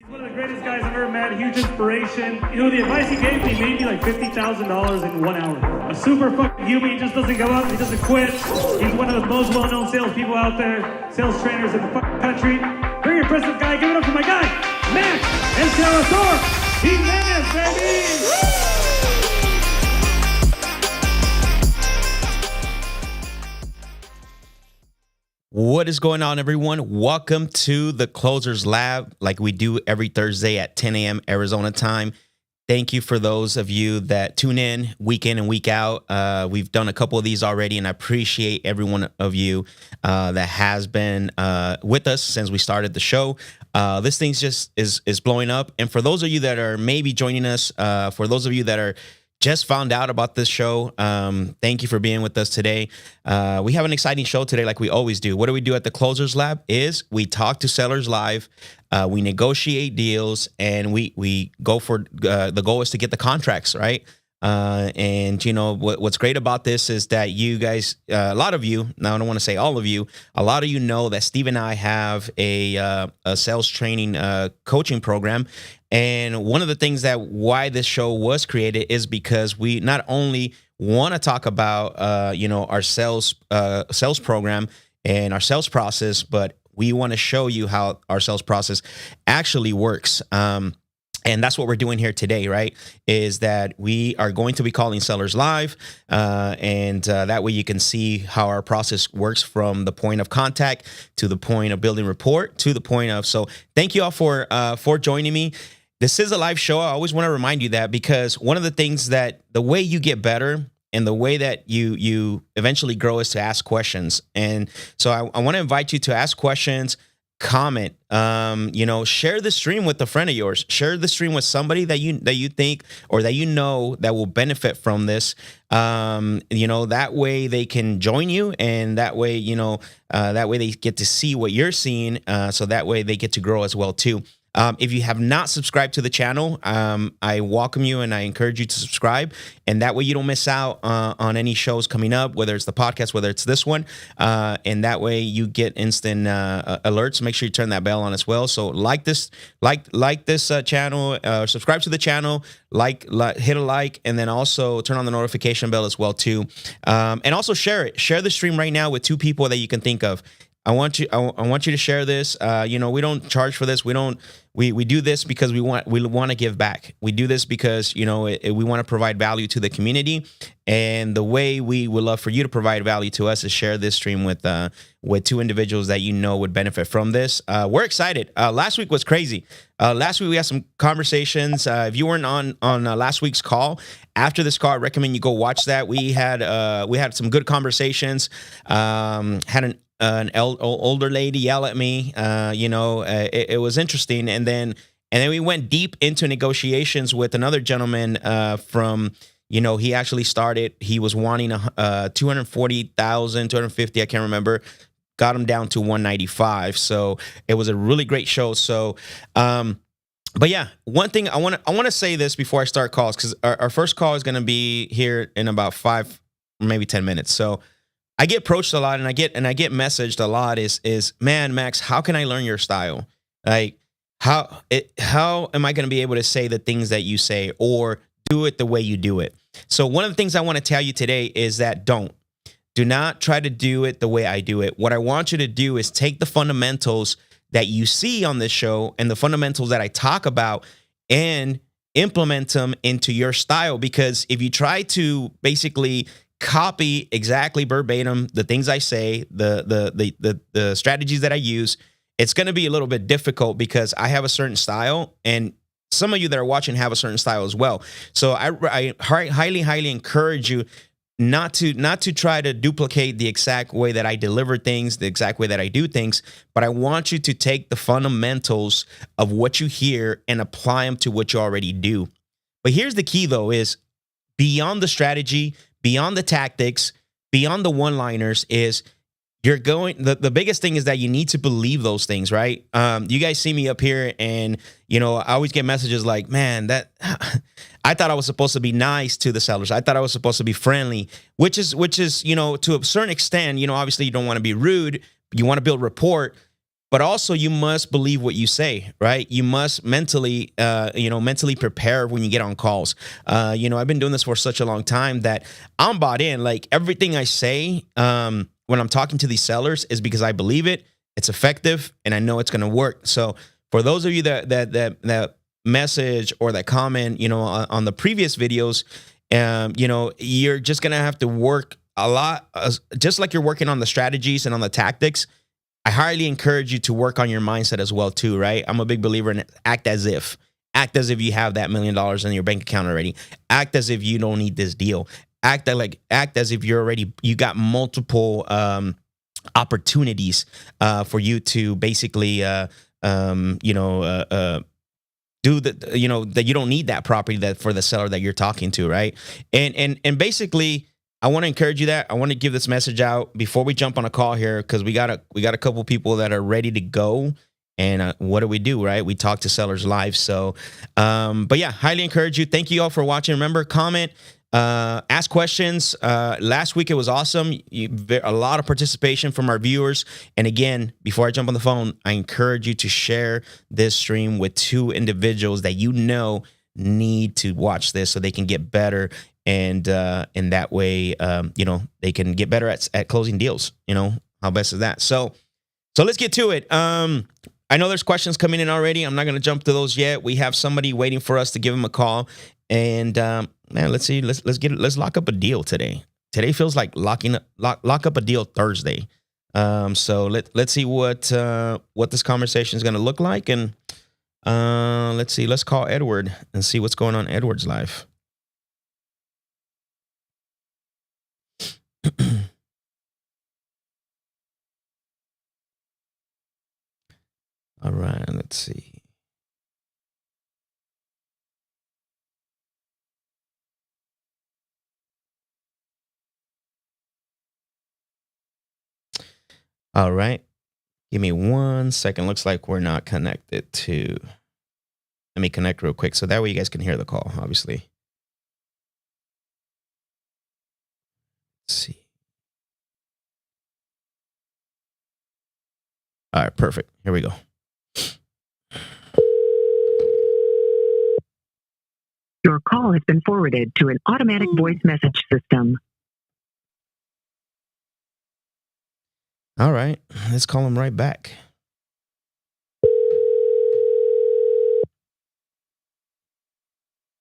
One of the greatest guys I've ever met, huge inspiration. You know, the advice he gave me made me like $50,000 in 1 hour. A super fucking human, he just doesn't give up, he doesn't quit. He's one of the most well-known salespeople out there, sales trainers in the fucking country. Very impressive guy, give it up for my guy, Max and CERRADOR, jimenez, baby! What is going on, everyone? Welcome to the Closers Lab, like we do every Thursday at 10 a.m. Arizona time. Thank you for those of you that tune in week in and week out. We've done a couple of these already, and I appreciate every one of you that has been with us since we started the show. This thing just is blowing up. And for those of you that are maybe joining us, for those of you that are just found out about this show, thank you for being with us today. We have an exciting show today, like we always do. What do we do at the Closers Lab is we talk to sellers live, we negotiate deals, and we go for the goal is to get the contracts, right? And you know what's great about this is that you guys, a lot of you, now I don't want to say all of you, a lot of you know that Steve and I have a sales training coaching program. And one of the things that why this show was created is because we not only want to talk about you know, our sales program and our sales process, but we want to show you how our sales process actually works. And that's what we're doing here today, right? Is that we are going to be calling sellers live, and that way you can see how our process works from the point of contact to the point of building rapport to the point of. So thank you all for joining me. This is a live show. I always want to remind you that, because one of the things that the way you get better and the way that you eventually grow is to ask questions. And so I want to invite you to ask questions. Comment, you know, share the stream with a friend of yours. Share the stream with somebody that you think or that you know that will benefit from this. You know, that way they can join you, and that way, you know, that way they get to see what you're seeing. So that way they get to grow as well too. If you have not subscribed to the channel, I welcome you and I encourage you to subscribe. And that way you don't miss out on any shows coming up, whether it's the podcast, whether it's this one. And that way you get instant alerts. Make sure you turn that bell on as well. So like this channel, subscribe to the channel, hit a like, and then also turn on the notification bell as well too. And also share it. Share the stream right now with 2 people that you can think of. I want you to share this. You know, we don't charge for this. We do this because we want to give back. We do this because, you know, we want to provide value to the community. And the way we would love for you to provide value to us is share this stream with 2 individuals that you know would benefit from this. We're excited. Last week was crazy. Last week we had some conversations. If you weren't on last week's call, after this call, I recommend you go watch that. We had some good conversations. Had an older lady yell at me. You know, it was interesting. And then we went deep into negotiations with another gentleman from, you know, he actually started, he was wanting 240,000, 250, I can't remember, got him down to 195. So it was a really great show. So, but yeah, one thing I want to say this before I start calls, because our first call is going to be here in about 5, maybe 10 minutes. So I get approached a lot, and I get messaged a lot is, man, Max, how can I learn your style? Like, how am I going to be able to say the things that you say or do it the way you do it? So one of the things I want to tell you today is that do not try to do it the way I do it. What I want you to do is take the fundamentals that you see on this show and the fundamentals that I talk about and implement them into your style. Because if you try to basically copy exactly verbatim the things I say, the strategies that I use, it's going to be a little bit difficult because I have a certain style, and some of you that are watching have a certain style as well. So I highly encourage you not to try to duplicate the exact way that I deliver things, the exact way that I do things, but I want you to take the fundamentals of what you hear and apply them to what you already do. But here's the key though, is beyond the strategy, beyond the tactics, beyond the one-liners, is the biggest thing is that you need to believe those things, right? You guys see me up here and, you know, I always get messages like, man, that I thought I was supposed to be nice to the sellers. I thought I was supposed to be friendly, which is, you know, to a certain extent, you know, obviously you don't want to be rude. You want to build rapport. but also you must believe what you say, right? You must mentally, mentally prepare when you get on calls. I've been doing this for such a long time that I'm bought in. Like everything I say when I'm talking to these sellers is because I believe it, it's effective, and I know it's going to work. So for those of you that message or that comment, on the previous videos, you're just going to have to work a lot, just like you're working on the strategies and on the tactics. I highly encourage you to work on your mindset as well too, right? I'm a big believer in act as if you have that $1 million in your bank account already. Act as if you don't need this deal. Act as if you got multiple opportunities for you to basically do that you don't need that property that for the seller that you're talking to, right? And basically, I want to encourage you that. I want to give this message out before we jump on a call here, because we got a couple people that are ready to go. And what do, right? We talk to sellers live. So, but yeah, highly encourage you. Thank you all for watching. Remember, comment, ask questions. Last week it was awesome. A lot of participation from our viewers. And again, before I jump on the phone, I encourage you to share this stream with 2 individuals that need to watch this so they can get better. And in that way, they can get better at closing deals. How best is that? So let's get to it. I know there's questions coming in already. I'm not going to jump to those yet. We have somebody waiting for us to give him a call. And man, let's see. Let's lock up a deal today. Today feels like lock up a deal Thursday. So let's see what this conversation is going to look like. And let's see. Let's call Edward and see what's going on in Edward's life. All right, let's see. All right. Give me 1 second. Looks like we're not connected to. Let me connect real quick so that way you guys can hear the call, obviously. Let's see. All right, perfect. Here we go. Your call has been forwarded to an automatic voice message system. All right, let's call him right back.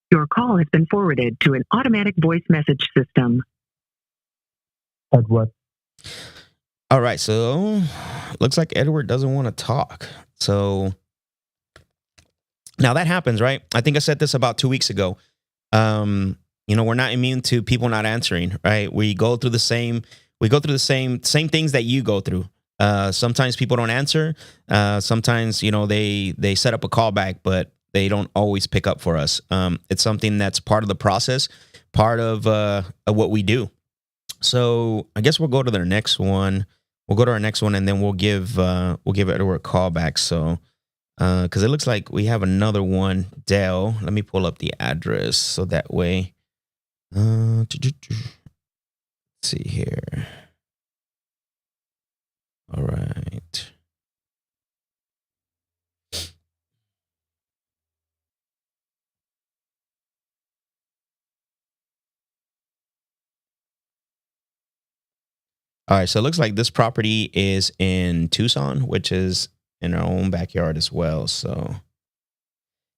Your call has been forwarded to an automatic voice message system. Edward. All right, so looks like Edward doesn't want to talk. So now that happens, right? I think I said this about 2 weeks ago. We're not immune to people not answering, right? We go through the same things that you go through. Sometimes people don't answer. Sometimes, they set up a callback, but they don't always pick up for us. It's something that's part of the process, part of what we do. So I guess we'll go to their next one. We'll go to our next one, and then we'll give Edward a call back. So, because it looks like we have another one, Dell. Let me pull up the address so that way. Let's see here. All right. All right, so it looks like this property is in Tucson, which is in our own backyard as well. So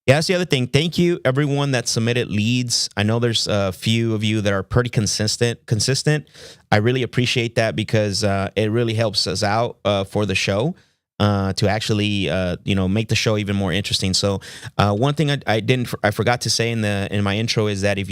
yeah, that's the other thing. Thank you, everyone that submitted leads. I know there's a few of you that are pretty consistent. I really appreciate that because it really helps us out for the show to actually make the show even more interesting. So one thing I forgot to say in my intro is that if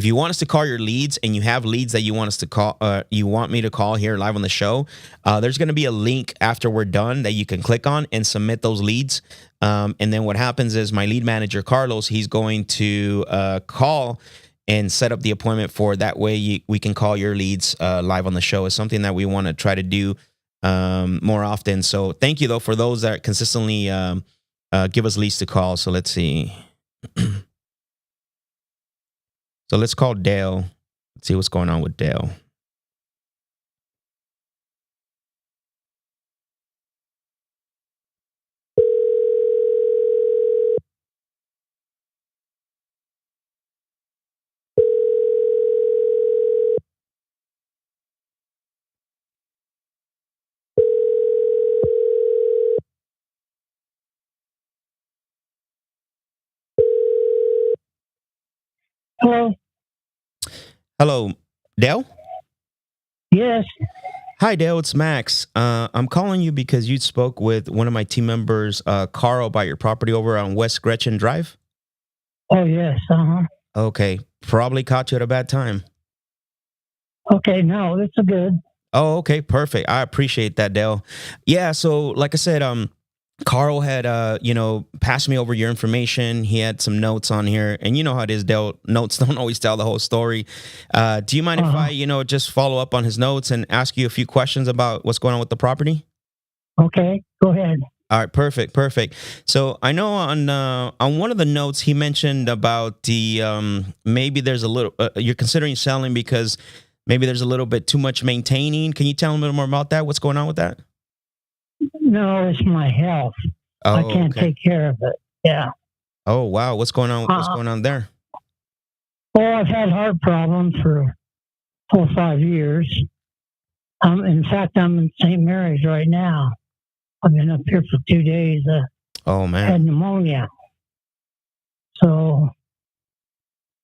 you want us to call your leads and you have leads that you want us to call, you want me to call here live on the show, there's going to be a link after we're done that you can click on and submit those leads. And then what happens is my lead manager, Carlos, he's going to call and set up the appointment for that way we can call your leads live on the show. It's something that we want to try to do more often. So thank you, though, for those that consistently give us leads to call. So let's see. So let's call Dale. Let's see what's going on with Dale. Hello. Hello, Dale? Yes. Hi, Dale. It's Max. I'm calling you because you spoke with one of my team members, Carl, about your property over on West Gretchen Drive. Oh, yes. Okay. Probably caught you at a bad time. Okay. No, it's a good. Oh, okay. Perfect. I appreciate that, Dale. Yeah. So, like I said, Carl had, passed me over your information. He had some notes on here, and you know how it is, Dale. Notes don't always tell the whole story. Do you mind if I, just follow up on his notes and ask you a few questions about what's going on with the property? Okay. Go ahead. All right, perfect. So I know on one of the notes he mentioned about the maybe there's a little you're considering selling because maybe there's a little bit too much maintaining. Can you tell him a little more about that? What's going on with that? No, it's my health. Oh, I can't take care of it. Yeah. Oh wow, what's going on? What's going on there? Well, I've had heart problems for 4 or 5 years. In fact, I'm in St. Mary's right now. I've been up here for 2 days. Oh Had man. pneumonia. So,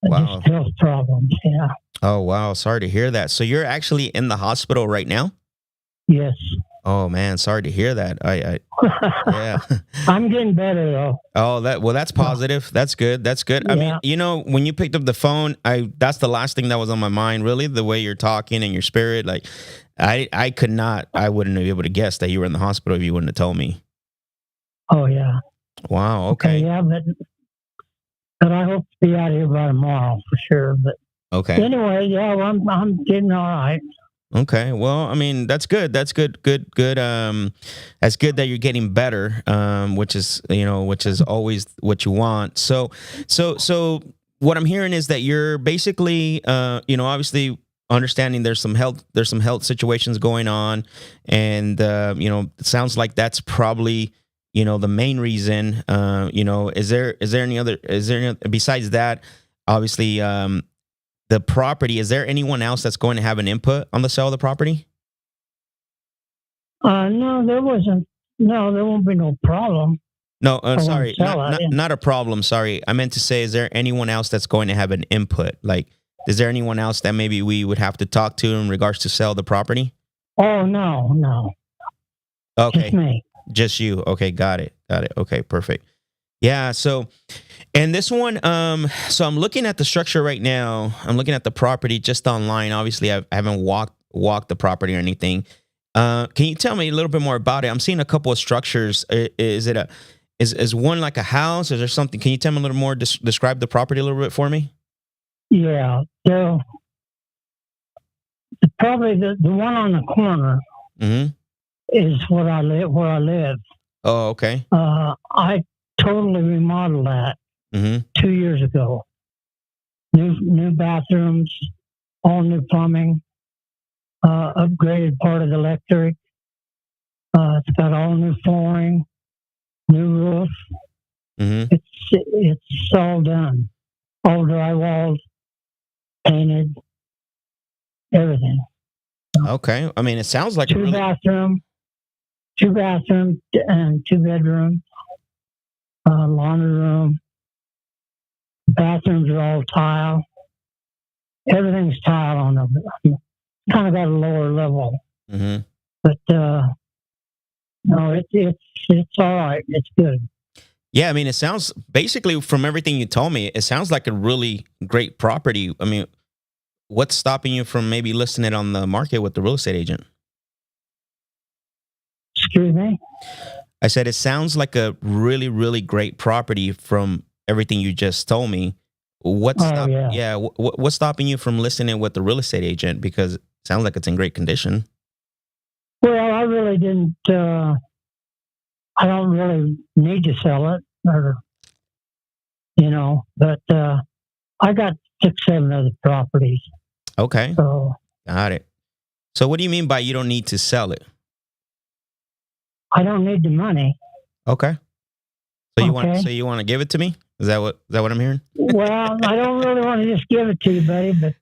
Wow. just health problems. Yeah. Oh wow, sorry to hear that. So you're actually in the hospital right now? Yes. Oh man, sorry to hear that. Yeah. I'm getting better though. Oh, that's positive. That's good. I mean, when you picked up the phone, that's the last thing that was on my mind, really, the way you're talking and your spirit. Like I wouldn't be able to guess that you were in the hospital if you wouldn't have told me. Oh yeah. Wow, okay. Yeah, but I hope to be out of here by tomorrow for sure. But Okay. anyway, yeah, well, I'm getting all right. Okay. Well, I mean, that's good. That's good. That's good that you're getting better. Which is always what you want. So what I'm hearing is that you're basically, obviously understanding there's some health situations going on, and it sounds like that's probably the main reason. Is there any besides that? Obviously, the property, is there anyone else that's going to have an input on the sale of the property? No, there wasn't. No, there won't be no problem. No, I won't sorry, sell it. not a problem. Sorry, I meant to say, is there anyone else that's going to have an input? Like, is there anyone else that maybe we would have to talk to in regards to sell the property? Oh no. Okay, Just me. just you. Okay, got it. Okay, perfect. Yeah. So, and this one, so I'm looking at the structure right now. I'm looking at the property just online. Obviously, I haven't walked the property or anything. Can you tell me a little bit more about it? I'm seeing a couple of structures. Is one like a house? Is there something? Can you tell me a little more? Describe the property a little bit for me. Yeah. So probably the one on the corner Mm-hmm. is where I live. Oh, okay. I totally remodeled that Mm-hmm. 2 years ago. New bathrooms, all new plumbing, upgraded part of the electric. It's got all new flooring, new roof. Mm-hmm. It's all done, all drywalled, painted, everything. Okay. I mean, it sounds like Two bathrooms and 2 bedrooms, laundry room. Bathrooms are all tile. Everything's tile on them. Kind of got a lower level, Mm-hmm. but no, it's all right. It's good. Yeah, I mean, it sounds basically from everything you told me, it sounds like a really great property. I mean, what's stopping you from maybe listing it on the market with the real estate agent? Excuse me? I said it sounds like a really, really great property from everything you just told me. What's what's stopping you from listing it with the real estate agent? Because it sounds like it's in great condition. Well, I really didn't. I don't really need to sell it, but I got 6, 7 other properties. Okay, So got it. So what do you mean by you don't need to sell it? I don't need the money. Okay. So you Okay. want to give it to me? Is that what I'm hearing? Well, I don't really want to just give it to you, buddy, but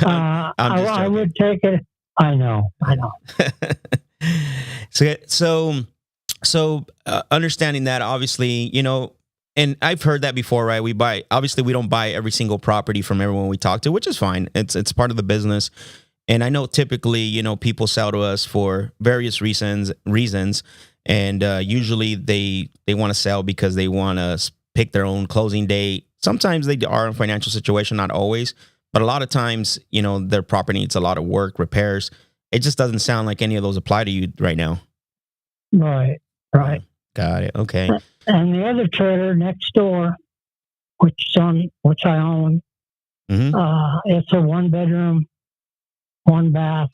I'm just I would take it. I know. So understanding that, obviously, and I've heard that before, right? Obviously we don't buy every single property from everyone we talk to, which is fine. It's part of the business. And I know typically, people sell to us for various reasons, and usually they want to sell because they want to pick their own closing date. Sometimes they are in a financial situation, not always, but a lot of times, their property needs a lot of work, repairs. It just doesn't sound like any of those apply to you right now. Right. Got it. Okay. And the other trailer next door, which I own, it's a 1-bedroom, 1-bath.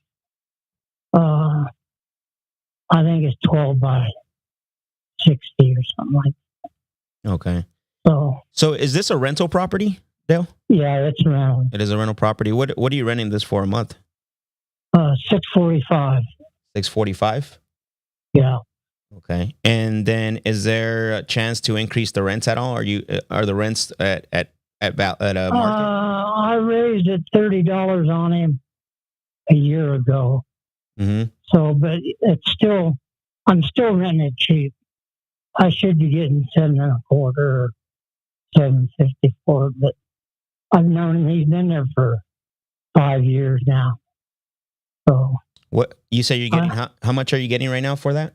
I think it's 12 by 60 or something like that. Okay. So is this a rental property, Dale? Yeah, it's around. It is a rental property. What are you renting this for a month? $645. $645. Yeah. Okay. And then is there a chance to increase the rents at all? Are the rents at market? I raised it $30 on him a year ago. Mm-hmm. So, but I'm still renting it cheap. I should be getting $7.25 or $7.50 for it, but I've known him. He's been there for 5 years now. So what you say you're getting? How much are you getting right now for that?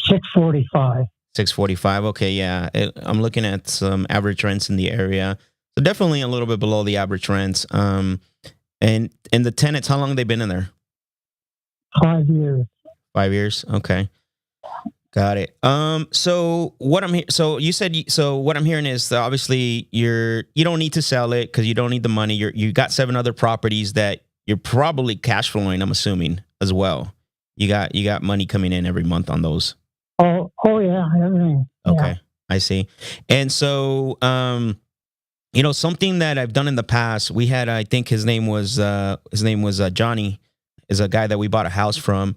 $645. $645. Okay, yeah. I'm looking at some average rents in the area, so definitely a little bit below the average rents. And the tenants, how long have they been in there? 5 years. 5 years. Okay. Got it. So what I'm hearing is that obviously you don't need to sell it because you don't need the money. You got 7 other properties that you're probably cash flowing, I'm assuming, as well. You got money coming in every month on those. Oh yeah, everything. Okay. Yeah. I see. And so something that I've done in the past, we had, I think his name was Johnny, is a guy that we bought a house from.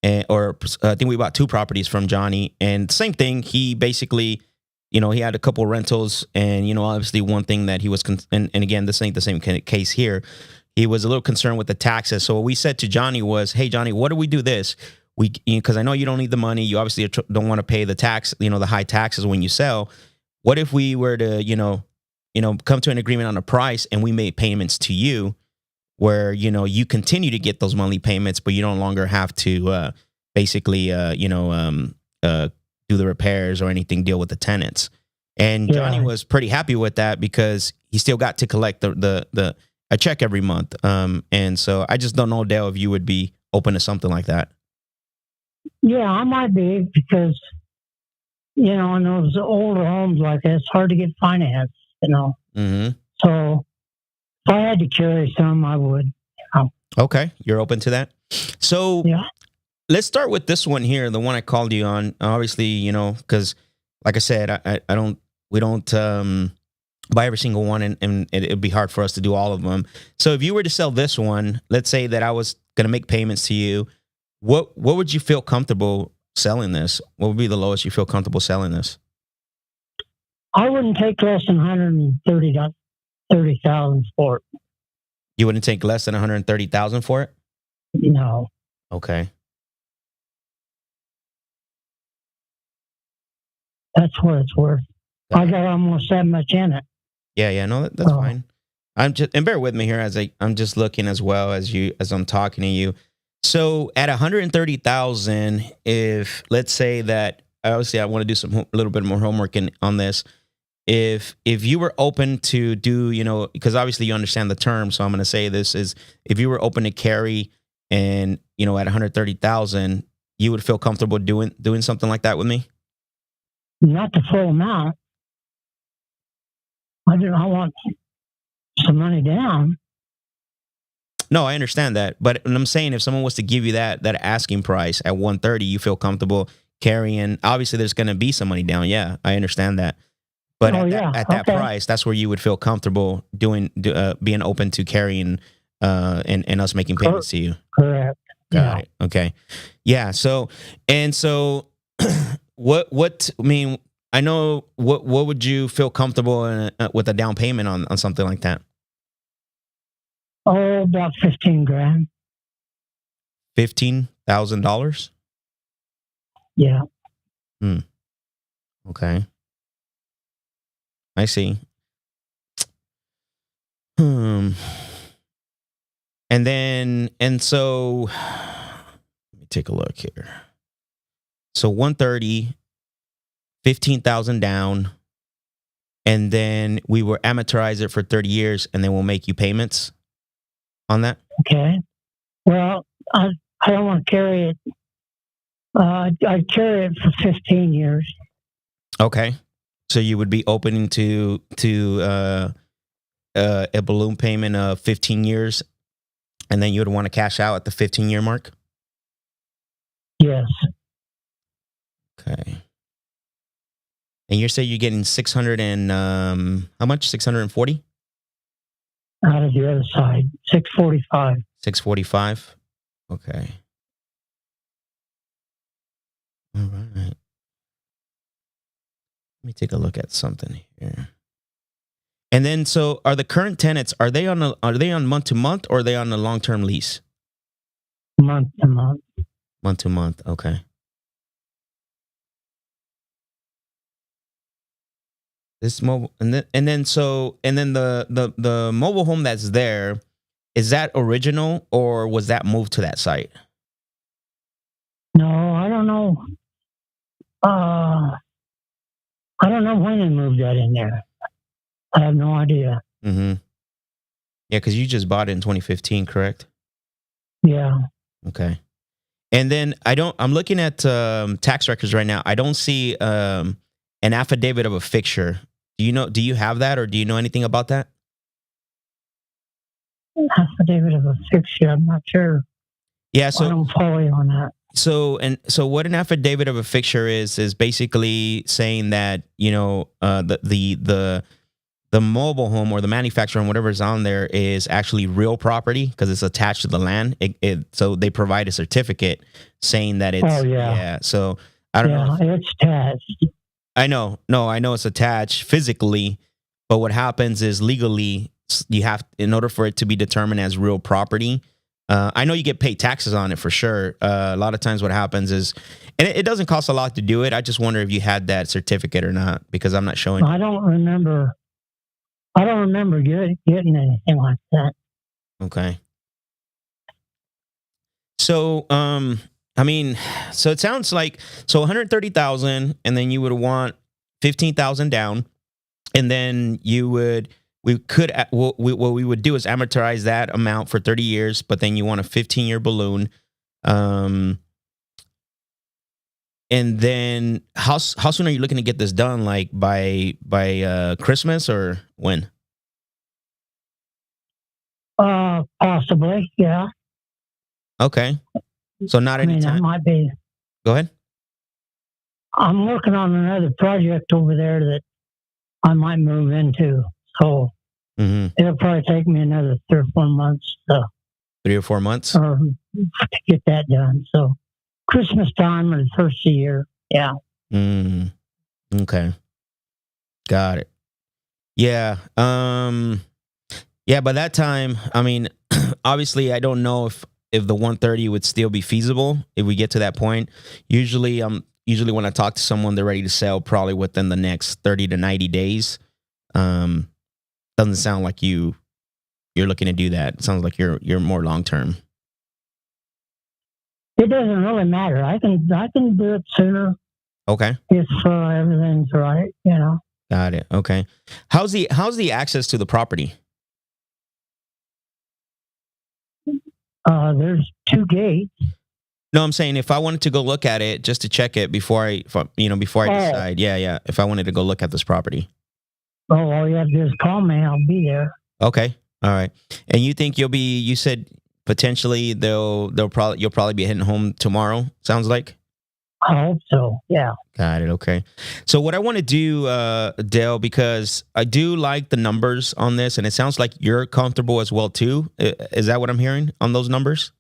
I think we bought 2 properties from Johnny, and same thing. He basically, he had a couple rentals, and obviously one thing that he was, and again, this ain't the same case here. He was a little concerned with the taxes. So what we said to Johnny was, "Hey, Johnny, what do we do this? Because I know you don't need the money. You obviously don't want to pay the tax, the high taxes when you sell. What if we were to, come to an agreement on a price, and we made payments to you?" Where you continue to get those monthly payments, but you no longer have to basically do the repairs or anything, deal with the tenants. And Johnny was pretty happy with that because he still got to collect a check every month. And so I just don't know, Dale, if you would be open to something like that. Yeah, I might be because in those older homes like that, it's hard to get financed. Mm-hmm. So if I had to carry some, I would. Okay, you're open to that. So yeah. Let's start with this one here, the one I called you on. Obviously, because like I said, we don't buy every single one, and it'd be hard for us to do all of them. So if you were to sell this one, let's say that I was going to make payments to you, what would you feel comfortable selling this? What would be the lowest you feel comfortable selling this? I wouldn't take less than $130,000 for it. You wouldn't take less than $130,000 for it? No. Okay. That's what it's worth. I got almost that much in it. Yeah, no, that's fine. And bear with me here as I'm just looking as well as I'm talking to you. So at $130,000, if let's say that obviously I want to do a little bit more homework on this. If you were open to do, because obviously you understand the term, so I'm going to say this is if you were open to carry and at $130,000, you would feel comfortable doing something like that with me? Not the full amount. I want some money down. No, I understand that, but I'm saying if someone was to give you that asking price at $130, you feel comfortable carrying. Obviously, there's going to be some money down. Yeah, I understand that. But at that price, that's where you would feel comfortable being open to carrying and us making payments to you. Correct. Got it. Okay. Yeah. So what I mean, I know what would you feel comfortable with a down payment on something like that? Oh, about $15,000. $15,000? Yeah. Okay. I see. Hmm. And so let me take a look here. So 130, 15,000 down, and then we will amortize it for 30 years, and then we'll make you payments on that. Okay. Well, I don't want to carry it. I'd carry it for 15 years. Okay. So you would be open to a balloon payment of 15 years, and then you would want to cash out at the 15-year mark? Yes. Okay. And you say you're getting 600 and how much? 640? Out of the other side, 645. 645? Okay. All right. Let me take a look at something here. And then, so are the current tenants, are they on month to month, or are they on a long-term lease? Month to month. Month to month. Okay. This mobile, and then the mobile home that's there, is that original, or was that moved to that site? No, I don't know. I don't know when they moved that in there. I have no idea. Mm-hmm. Yeah, because you just bought it in 2015, correct? Yeah. Okay. And then I'm looking at tax records right now. I don't see an affidavit of a fixture. Do you have that, or do you know anything about that? Affidavit of a fixture. I'm not sure. Yeah, I don't follow you on that. So what an affidavit of a fixture is basically saying that, the mobile home or the manufacturer and whatever's on there is actually real property because it's attached to the land. So they provide a certificate saying that it's. Oh, yeah. Yeah. So I don't know. Yeah, it's attached. I know. No, I know it's attached physically, but what happens is legally you have, in order for it to be determined as real property. I know you get paid taxes on it for sure. A lot of times what happens is, and it doesn't cost a lot to do it. I just wonder if you had that certificate or not, because I'm not showing. I don't remember getting anything like that. Okay. So, so it sounds like, 130,000, and then you would want 15,000 down, and then what we would do is amortize that amount for 30 years, but then you want a 15-year balloon. And then how soon are you looking to get this done? Like by Christmas, or when? Possibly, yeah. Okay. So not anytime. I might be. Go ahead. I'm working on another project over there that I might move into. So it'll probably take me another 3 or 4 months. 3 or 4 months? To get that done. So Christmas time or the first of the year. Yeah. Okay. Got it. Yeah. Yeah, by that time, obviously I don't know if the 130 would still be feasible if we get to that point. Usually when I talk to someone, they're ready to sell probably within the next 30 to 90 days. Doesn't sound like you're looking to do that. It sounds like you're more long term. It doesn't really matter. I can do it sooner. Okay. If everything's right, Got it. Okay. How's the access to the property? There's 2 gates. No, I'm saying if I wanted to go look at it just to check it before I decide. Yeah. If I wanted to go look at this property. Oh, all you have to do is call me. I'll be there. Okay. All right. And you think you said potentially you'll probably be heading home tomorrow, sounds like? I hope so. Yeah. Got it. Okay. So what I want to do, Dale, because I do like the numbers on this, and it sounds like you're comfortable as well too. Is that what I'm hearing on those numbers?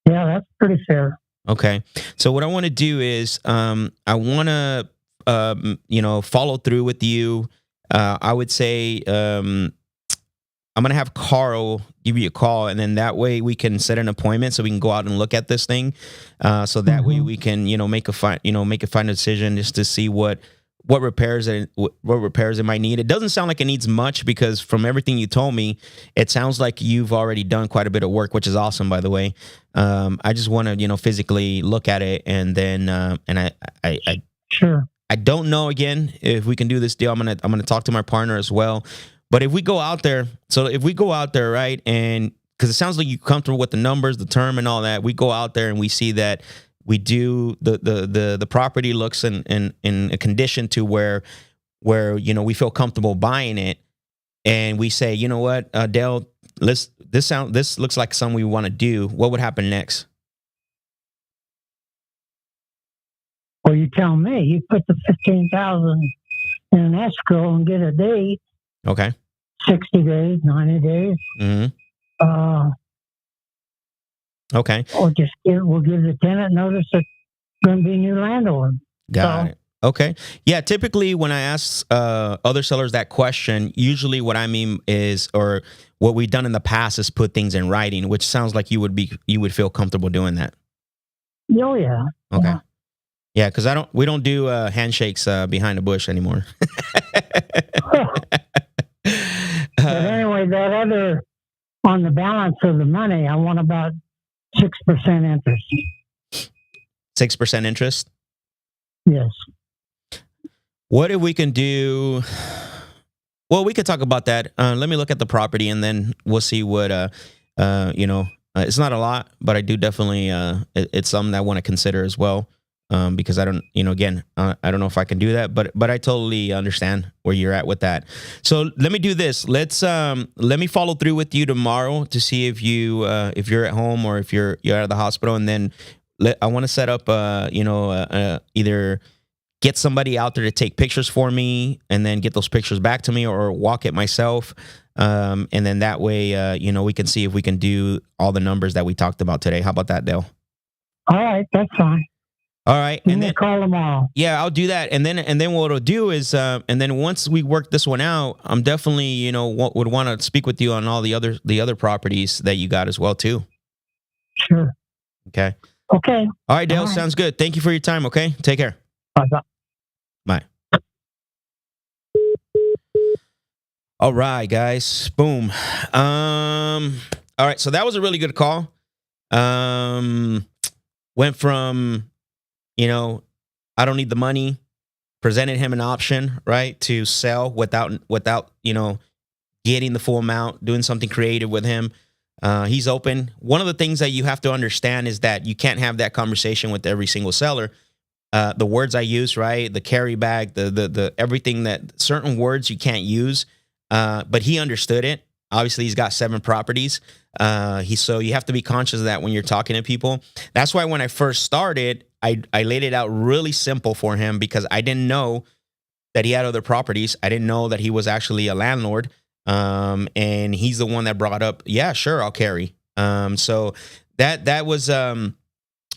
Yeah, that's pretty fair. Okay. So what I want to do is, I want to, follow through with you. I would say, I'm going to have Carl give you a call, and then that way we can set an appointment so we can go out and look at this thing. So that way we can, make a final decision just to see what what repairs it might need. It doesn't sound like it needs much because from everything you told me, it sounds like you've already done quite a bit of work, which is awesome, by the way. I just want to, physically look at it, and then I Sure. I don't know again if we can do this deal. I'm gonna talk to my partner as well. But if we go out there, right, and because it sounds like you're comfortable with the numbers, the term, and all that, we go out there and we see that we do the property looks in a condition to where we feel comfortable buying it, and we say, you know what, Dale, this looks like something we want to do. What would happen next? Well, you tell me. You put the $15,000 in an escrow and get a date. Okay. 60 days, 90 days. Mm-hmm. Okay. Or we'll give the tenant notice that going to be a new landlord. Got it. Okay. Yeah. Typically, when I ask other sellers that question, usually what I mean is, or what we've done in the past is put things in writing, which sounds like you would feel comfortable doing that. Oh yeah. Okay. Yeah, because we don't do handshakes behind the bush anymore. But anyway, that other on the balance of the money, I want about 6% interest. 6% interest? Yes. What if we can do? Well, we could talk about that. Let me look at the property, and then we'll see what. It's not a lot, but I do definitely. It's something I want to consider as well. Because I don't, again, I don't know if I can do that, but I totally understand where you're at with that. So let me do this. Let me follow through with you tomorrow to see if you're at home or if you're out of the hospital, and then I want to set up, either get somebody out there to take pictures for me, and then get those pictures back to me, or walk it myself, and then that way, we can see if we can do all the numbers that we talked about today. How about that, Dale? All right, that's fine. All right, and then call them all. Yeah, I'll do that, and then what it'll do is, and then once we work this one out, I'm definitely would want to speak with you on all the other properties that you got as well too. Sure. Okay. Okay. All right, Dale. All right. Sounds good. Thank you for your time. Okay. Take care. Bye. Bye. All right, guys. Boom. All right. So that was a really good call. Went from, I don't need the money, presented him an option, right, to sell without, getting the full amount, doing something creative with him. He's open. One of the things that you have to understand is that you can't have that conversation with every single seller. The words I use, right, the carry bag, the everything, that certain words you can't use, but he understood it. Obviously, he's got 7 properties. So you have to be conscious of that when you're talking to people. That's why when I first started, I laid it out really simple for him, because I didn't know that he had other properties. I didn't know that he was actually a landlord. And he's the one that brought up, yeah, sure, I'll carry. So that was a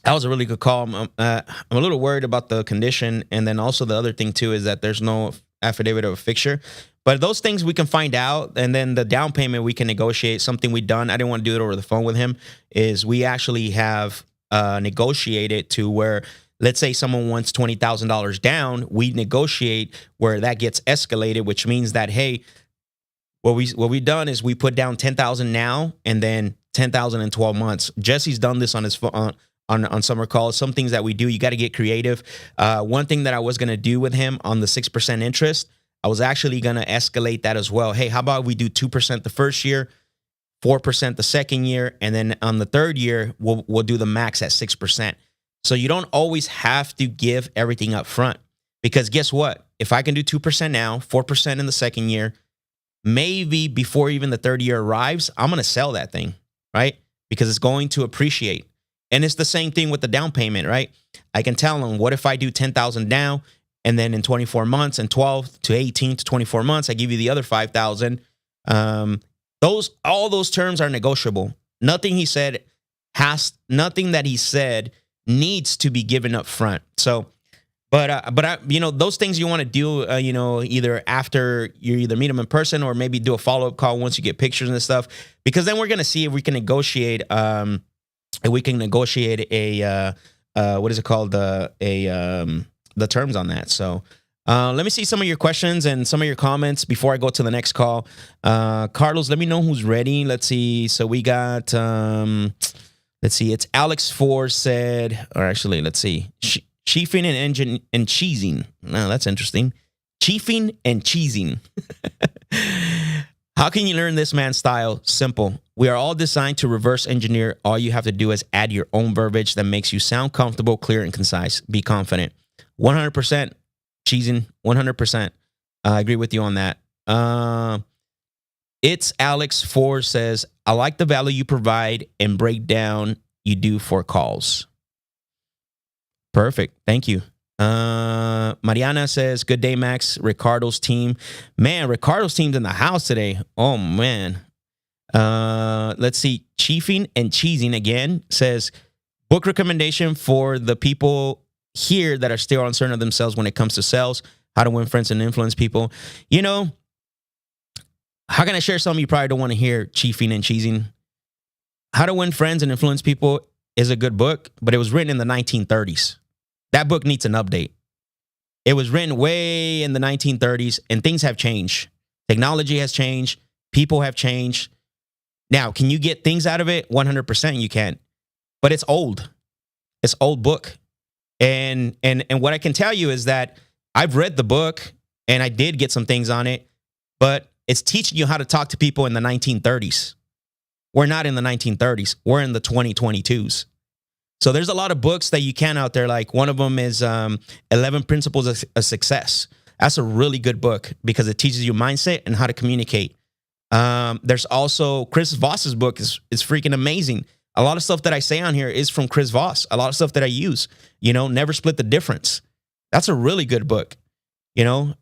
really good call. I'm a little worried about the condition, and then also the other thing too is that there's no affidavit of a fixture. But those things we can find out, and then the down payment we can negotiate. Something we've done, I didn't want to do it over the phone with him, is we actually have negotiated to where, let's say someone wants $20,000 down, we negotiate where that gets escalated, which means that, hey, what we've done is we put down $10,000 now, and then $10,000 in 12 months. Jesse's done this on his phone. On summer calls, some things that we do, you got to get creative. One thing that I was going to do with him on the 6% interest, I was actually going to escalate that as well. Hey, how about we do 2% the first year, 4% the second year, and then on the third year, we'll do the max at 6%. So you don't always have to give everything up front, because guess what? If I can do 2% now, 4% in the second year, maybe before even the third year arrives, I'm going to sell that thing, right? Because it's going to appreciate. And it's the same thing with the down payment, right? I can tell them, what if I do $10,000 down, and then in 24 months, and 12 to 18 to 24 months, I give you the other $5,000. All those terms are negotiable. Nothing that he said needs to be given up front. So, but those things you want to do, either after you either meet him in person, or maybe do a follow-up call once you get pictures and stuff, because then we're going to see if we can negotiate, what is it called? The terms on that. So, Let me see some of your questions and some of your comments before I go to the next call. Carlos, let me know who's ready. Let's see. So we got, let's see. It's Alex Four said, or actually, let's see. Chiefing and engine and cheesing. No, that's interesting. Chiefing and cheesing. How can you learn this man's style? Simple. We are all designed to reverse engineer. All you have to do is add your own verbiage that makes you sound comfortable, clear, and concise. Be confident. 100% cheesing. 100%. I agree with you on that. It's Alex Four says, I like the value you provide and breakdown you do for calls. Perfect. Thank you. Mariana says, good day, Max. Ricardo's team. Man, Ricardo's team's in the house today. Oh, man. Let's see. Chiefing and cheesing again says, book recommendation for the people here that are still uncertain of themselves when it comes to sales, how to win friends and influence people. You know, how can I share something you probably don't want to hear? Chiefing and cheesing. How to Win Friends and Influence People is a good book, but it was written in the 1930s. That book needs an update. It was written way in the 1930s, and things have changed. Technology has changed. People have changed. Now, can you get things out of it? 100% you can. But it's old. It's old book. And what I can tell you is that I've read the book, and I did get some things on it, but it's teaching you how to talk to people in the 1930s. We're not in the 1930s. We're in the 2022s. So there's a lot of books that you can out there. Like one of them is 11 Principles of Success. That's a really good book because it teaches you mindset and how to communicate. There's also Chris Voss's book is freaking amazing. A lot of stuff that I say on here is from Chris Voss. A lot of stuff that I use, you know, Never Split the Difference. That's a really good book. You know,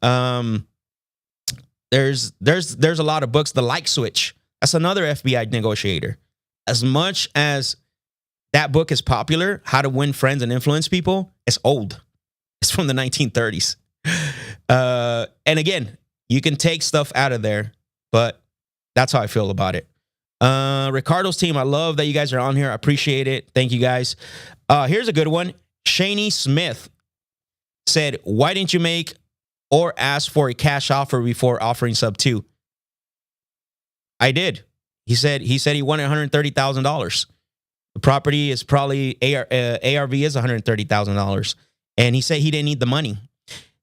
there's a lot of books. The Like Switch. That's another FBI negotiator. As much as that book is popular, How to Win Friends and Influence People, it's old. It's from the 1930s. And again, you can take stuff out of there, but that's how I feel about it. Ricardo's team, I love that you guys are on here. I appreciate it. Thank you, guys. Here's a good one. Shaney Smith said, why didn't you make or ask for a cash offer before offering sub 2? I did. He said he wanted $130,000. The property is probably ARV is $130,000, and he said he didn't need the money.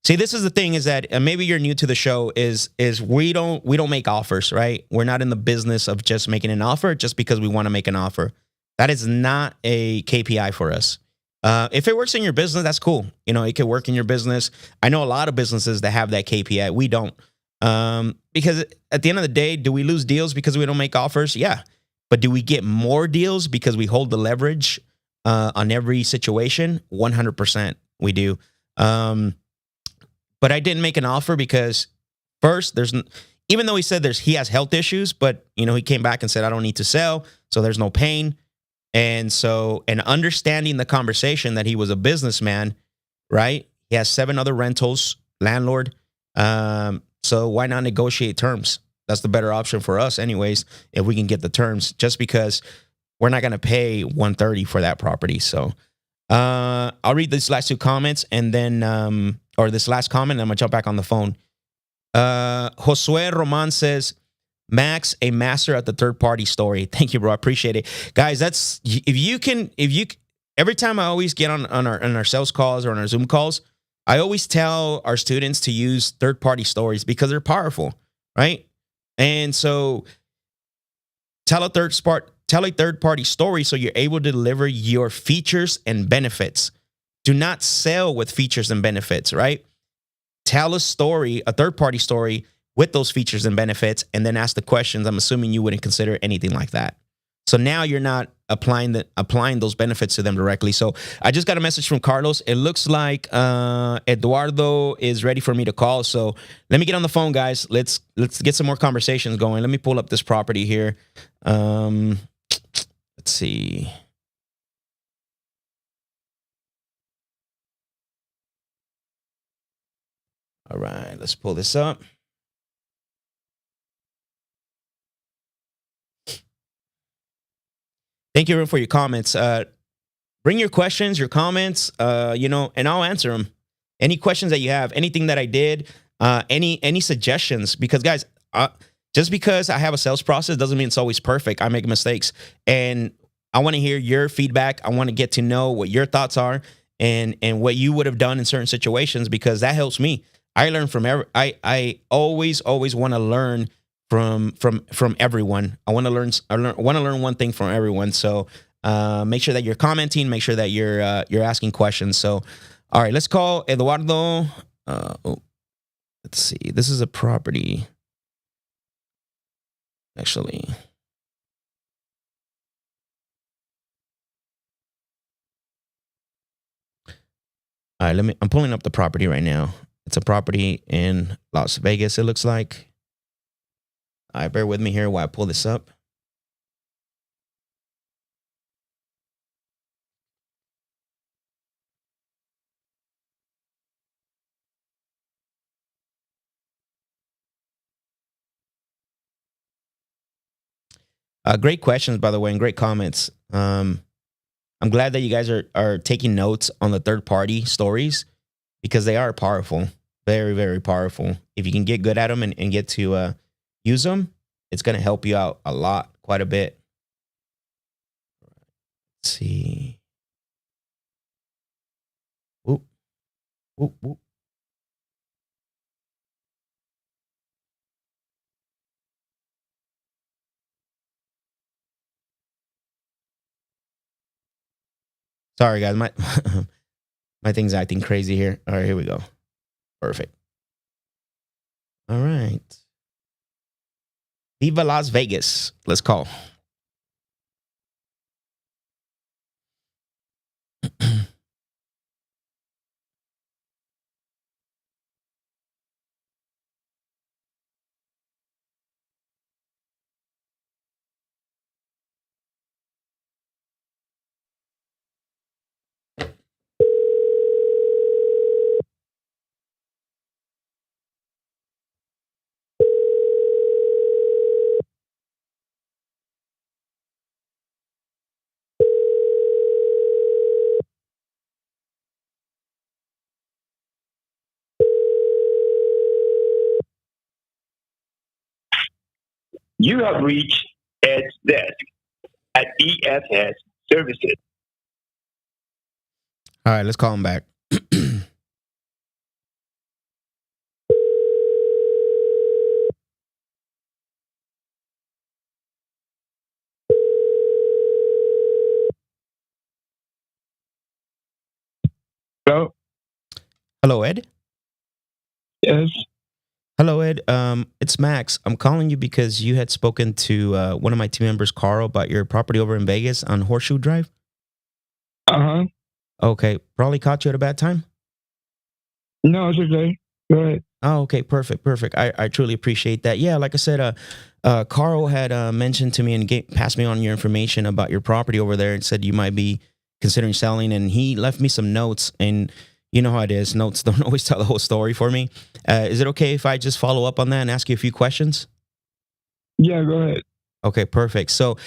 See, this is the thing is that maybe you're new to the show. Is we don't make offers, right? We're not in the business of just making an offer just because we want to make an offer. That is not a KPI for us. If it works in your business, that's cool. You know, it could work in your business. I know a lot of businesses that have that KPI. We don't. Because at the end of the day, do we lose deals because we don't make offers? Yeah. But do we get more deals because we hold the leverage on every situation? 100% we do. But I didn't make an offer because first, even though he said he has health issues, but you know, he came back and said, I don't need to sell. So there's no pain. And understanding the conversation that he was a businessman, right? He has 7 other rentals, landlord. So why not negotiate terms? That's the better option for us anyways, if we can get the terms, just because we're not going to pay $130 for that property. So I'll read these last 2 comments and then, or this last comment, and I'm going to jump back on the phone. Josue Roman says, Max, a master at the third party story. Thank you, bro. I appreciate it. Guys, that's, every time I always get on our sales calls or on our Zoom calls, I always tell our students to use third party stories because they're powerful, right? And so tell a third party story so you're able to deliver your features and benefits. Do not sell with features and benefits, right? Tell a story, a third party story with those features and benefits, and then ask the questions. I'm assuming you wouldn't consider anything like that. So now you're not applying those benefits to them directly. So I just got a message from Carlos. It looks like Eduardo is ready for me to call. So let me get on the phone, guys. Let's get some more conversations going. Let me pull up this property here. Let's see. All right, let's pull this up. Thank you, everyone, for your comments. Bring your questions, your comments, and I'll answer them. any questions that you have, anything that I did, any suggestions, because guys, just because I have a sales process doesn't mean it's always perfect. I make mistakes, and I want to hear your feedback. I want to get to know what your thoughts are and what you would have done in certain situations, because that helps me. I learn from I always want to learn from everyone. I want to learn one thing from everyone. So make sure that you're commenting, make sure that you're asking questions. So all right, let's call Eduardo. Let's see. This is a property. Actually. All right, I'm pulling up the property right now. It's a property in Las Vegas, it looks like. All right, bear with me here while I pull this up. Great questions, by the way, and great comments. I'm glad that you guys are taking notes on the third party stories, because they are powerful, very, very powerful. If you can get good at them and get to use them, it's going to help you out a lot, quite a bit. Let's see. Whoop, whoop, whoop. Sorry, guys. My thing's acting crazy here. All right, here we go. Perfect. All right. Viva Las Vegas. Let's call. You have reached Ed's desk at EFS Services. All right, let's call him back. Hello? Hello, Ed. Yes. Hello, Ed. It's Max. I'm calling you because you had spoken to one of my team members, Carl, about your property over in Vegas on Horseshoe Drive. Uh-huh. Okay, probably caught you at a bad time. No, it's okay. Go ahead. Oh, okay, perfect. I truly appreciate that. Yeah, like I said, Carl had mentioned to me and passed me on your information about your property over there and said you might be considering selling, and he left me some notes, and you know how it is. Notes don't always tell the whole story for me. Is it okay if I just follow up on that and ask you a few questions? Yeah, go ahead. Okay, perfect. So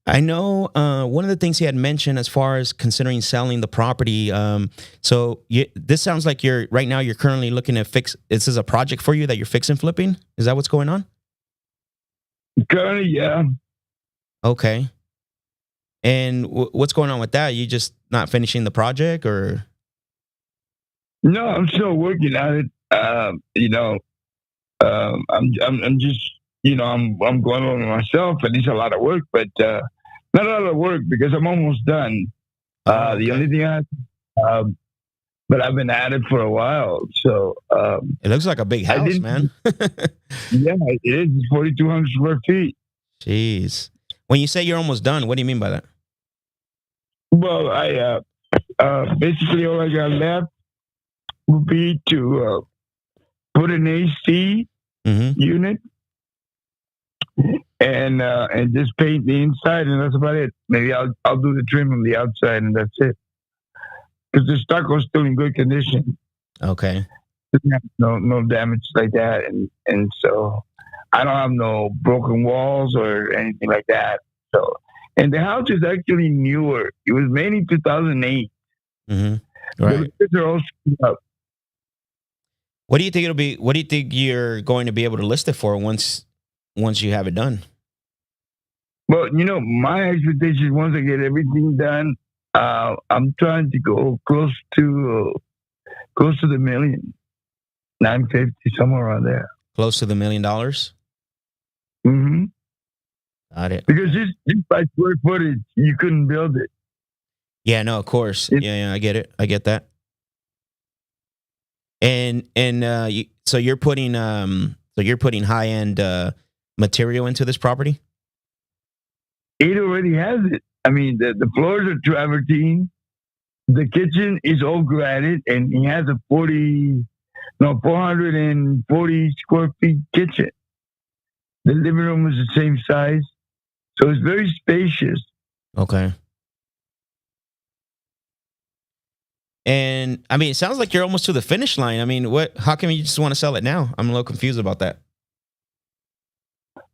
I know one of the things he had mentioned as far as considering selling the property. This sounds like right now you're currently looking to fix. This is a project for you that you're fixing, flipping. Is that what's going on? Currently, yeah. Okay. And what's going on with that? You just not finishing the project, or? No, I'm still working at it. I'm just, I'm going on myself, and it's a lot of work, but not a lot of work because I'm almost done. Okay. The only thing but I've been at it for a while, so It looks like a big house, man. Yeah, it is. It's 4,200 square feet. Jeez. When you say you're almost done, what do you mean by that? Well, I basically all I got left would be to put an AC unit and just paint the inside, and that's about it. Maybe I'll do the trim on the outside, and that's it. Because the stucco's still in good condition. Okay. No damage like that, and so I don't have no broken walls or anything like that. So, and the house is actually newer. It was made in 2008. Right. The windows are all screwed up. What do you think it'll be? What do you think you're going to be able to list it for once you have it done? Well, my expectation once I get everything done, I'm trying to go close to the million, 950, somewhere around there. Close to the $1 million. Mm-hmm. Got it. Because just by square footage, you couldn't build it. Yeah, no, of course. Yeah, I get it. I get that. And so you're putting high end material into this property. It already has it. I mean, the floors are travertine. The kitchen is all granite, and he has a 440 square feet kitchen. The living room is the same size, so it's very spacious. Okay. And I mean, it sounds like you're almost to the finish line. I mean, how come you just want to sell it now? I'm a little confused about that.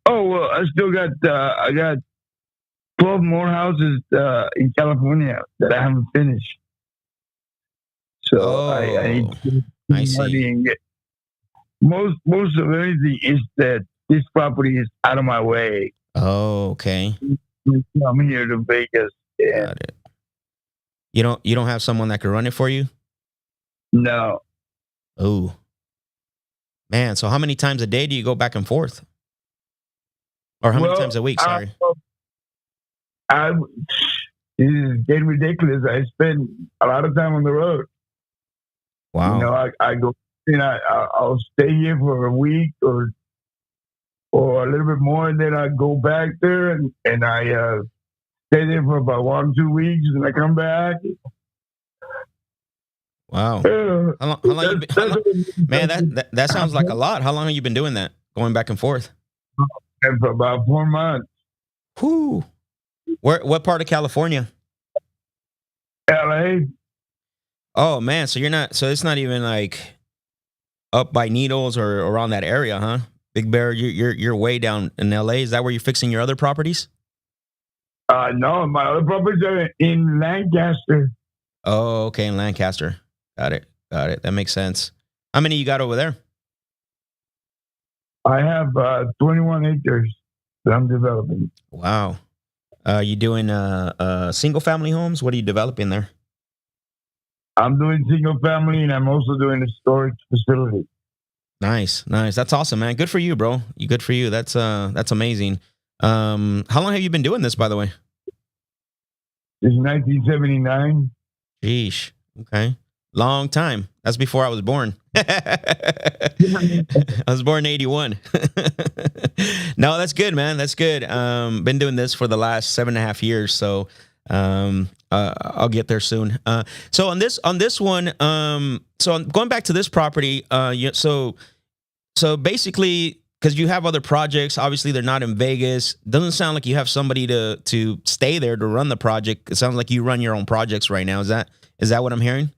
Oh, well, I still got, I got 12 more houses in California that I haven't finished. So I need to see. money and get most of everything is that this property is out of my way. Oh, okay. I'm here to Vegas. Yeah. Got it. You don't have someone that could run it for you? No. Oh. Man, so how many times a day do you go back and forth? Or how many times a week, sorry? This is getting ridiculous. I spend a lot of time on the road. Wow. I go, I'll stay here for a week or a little bit more, and then I go back there and I stay there for about 1 or 2 weeks, and I come back. Wow. How long man, that sounds like a lot. How long have you been doing that? Going back and forth? And for about 4 months. Whoo. What part of California? LA. Oh man, so it's not even like up by Needles or around that area, huh? Big Bear, you're way down in LA. Is that where you're fixing your other properties? No, my other properties are in Lancaster. Oh, okay, in Lancaster. Got it. That makes sense. How many you got over there? I have 21 acres that I'm developing. Wow. You doing single family homes? What are you developing there? I'm doing single family, and I'm also doing a storage facility. Nice. That's awesome, man. Good for you, bro. Good for you. That's amazing. How long have you been doing this, by the way? It's 1979. Sheesh. Okay. Long time. That's before I was born. I was born in 81. No, that's good, man. That's good. Been doing this for the last 7.5 years. So, I'll get there soon. So on this one, so going back to this property, so basically, because you have other projects, obviously they're not in Vegas. Doesn't sound like you have somebody to stay there to run the project. It sounds like you run your own projects right now. Is that what I'm hearing?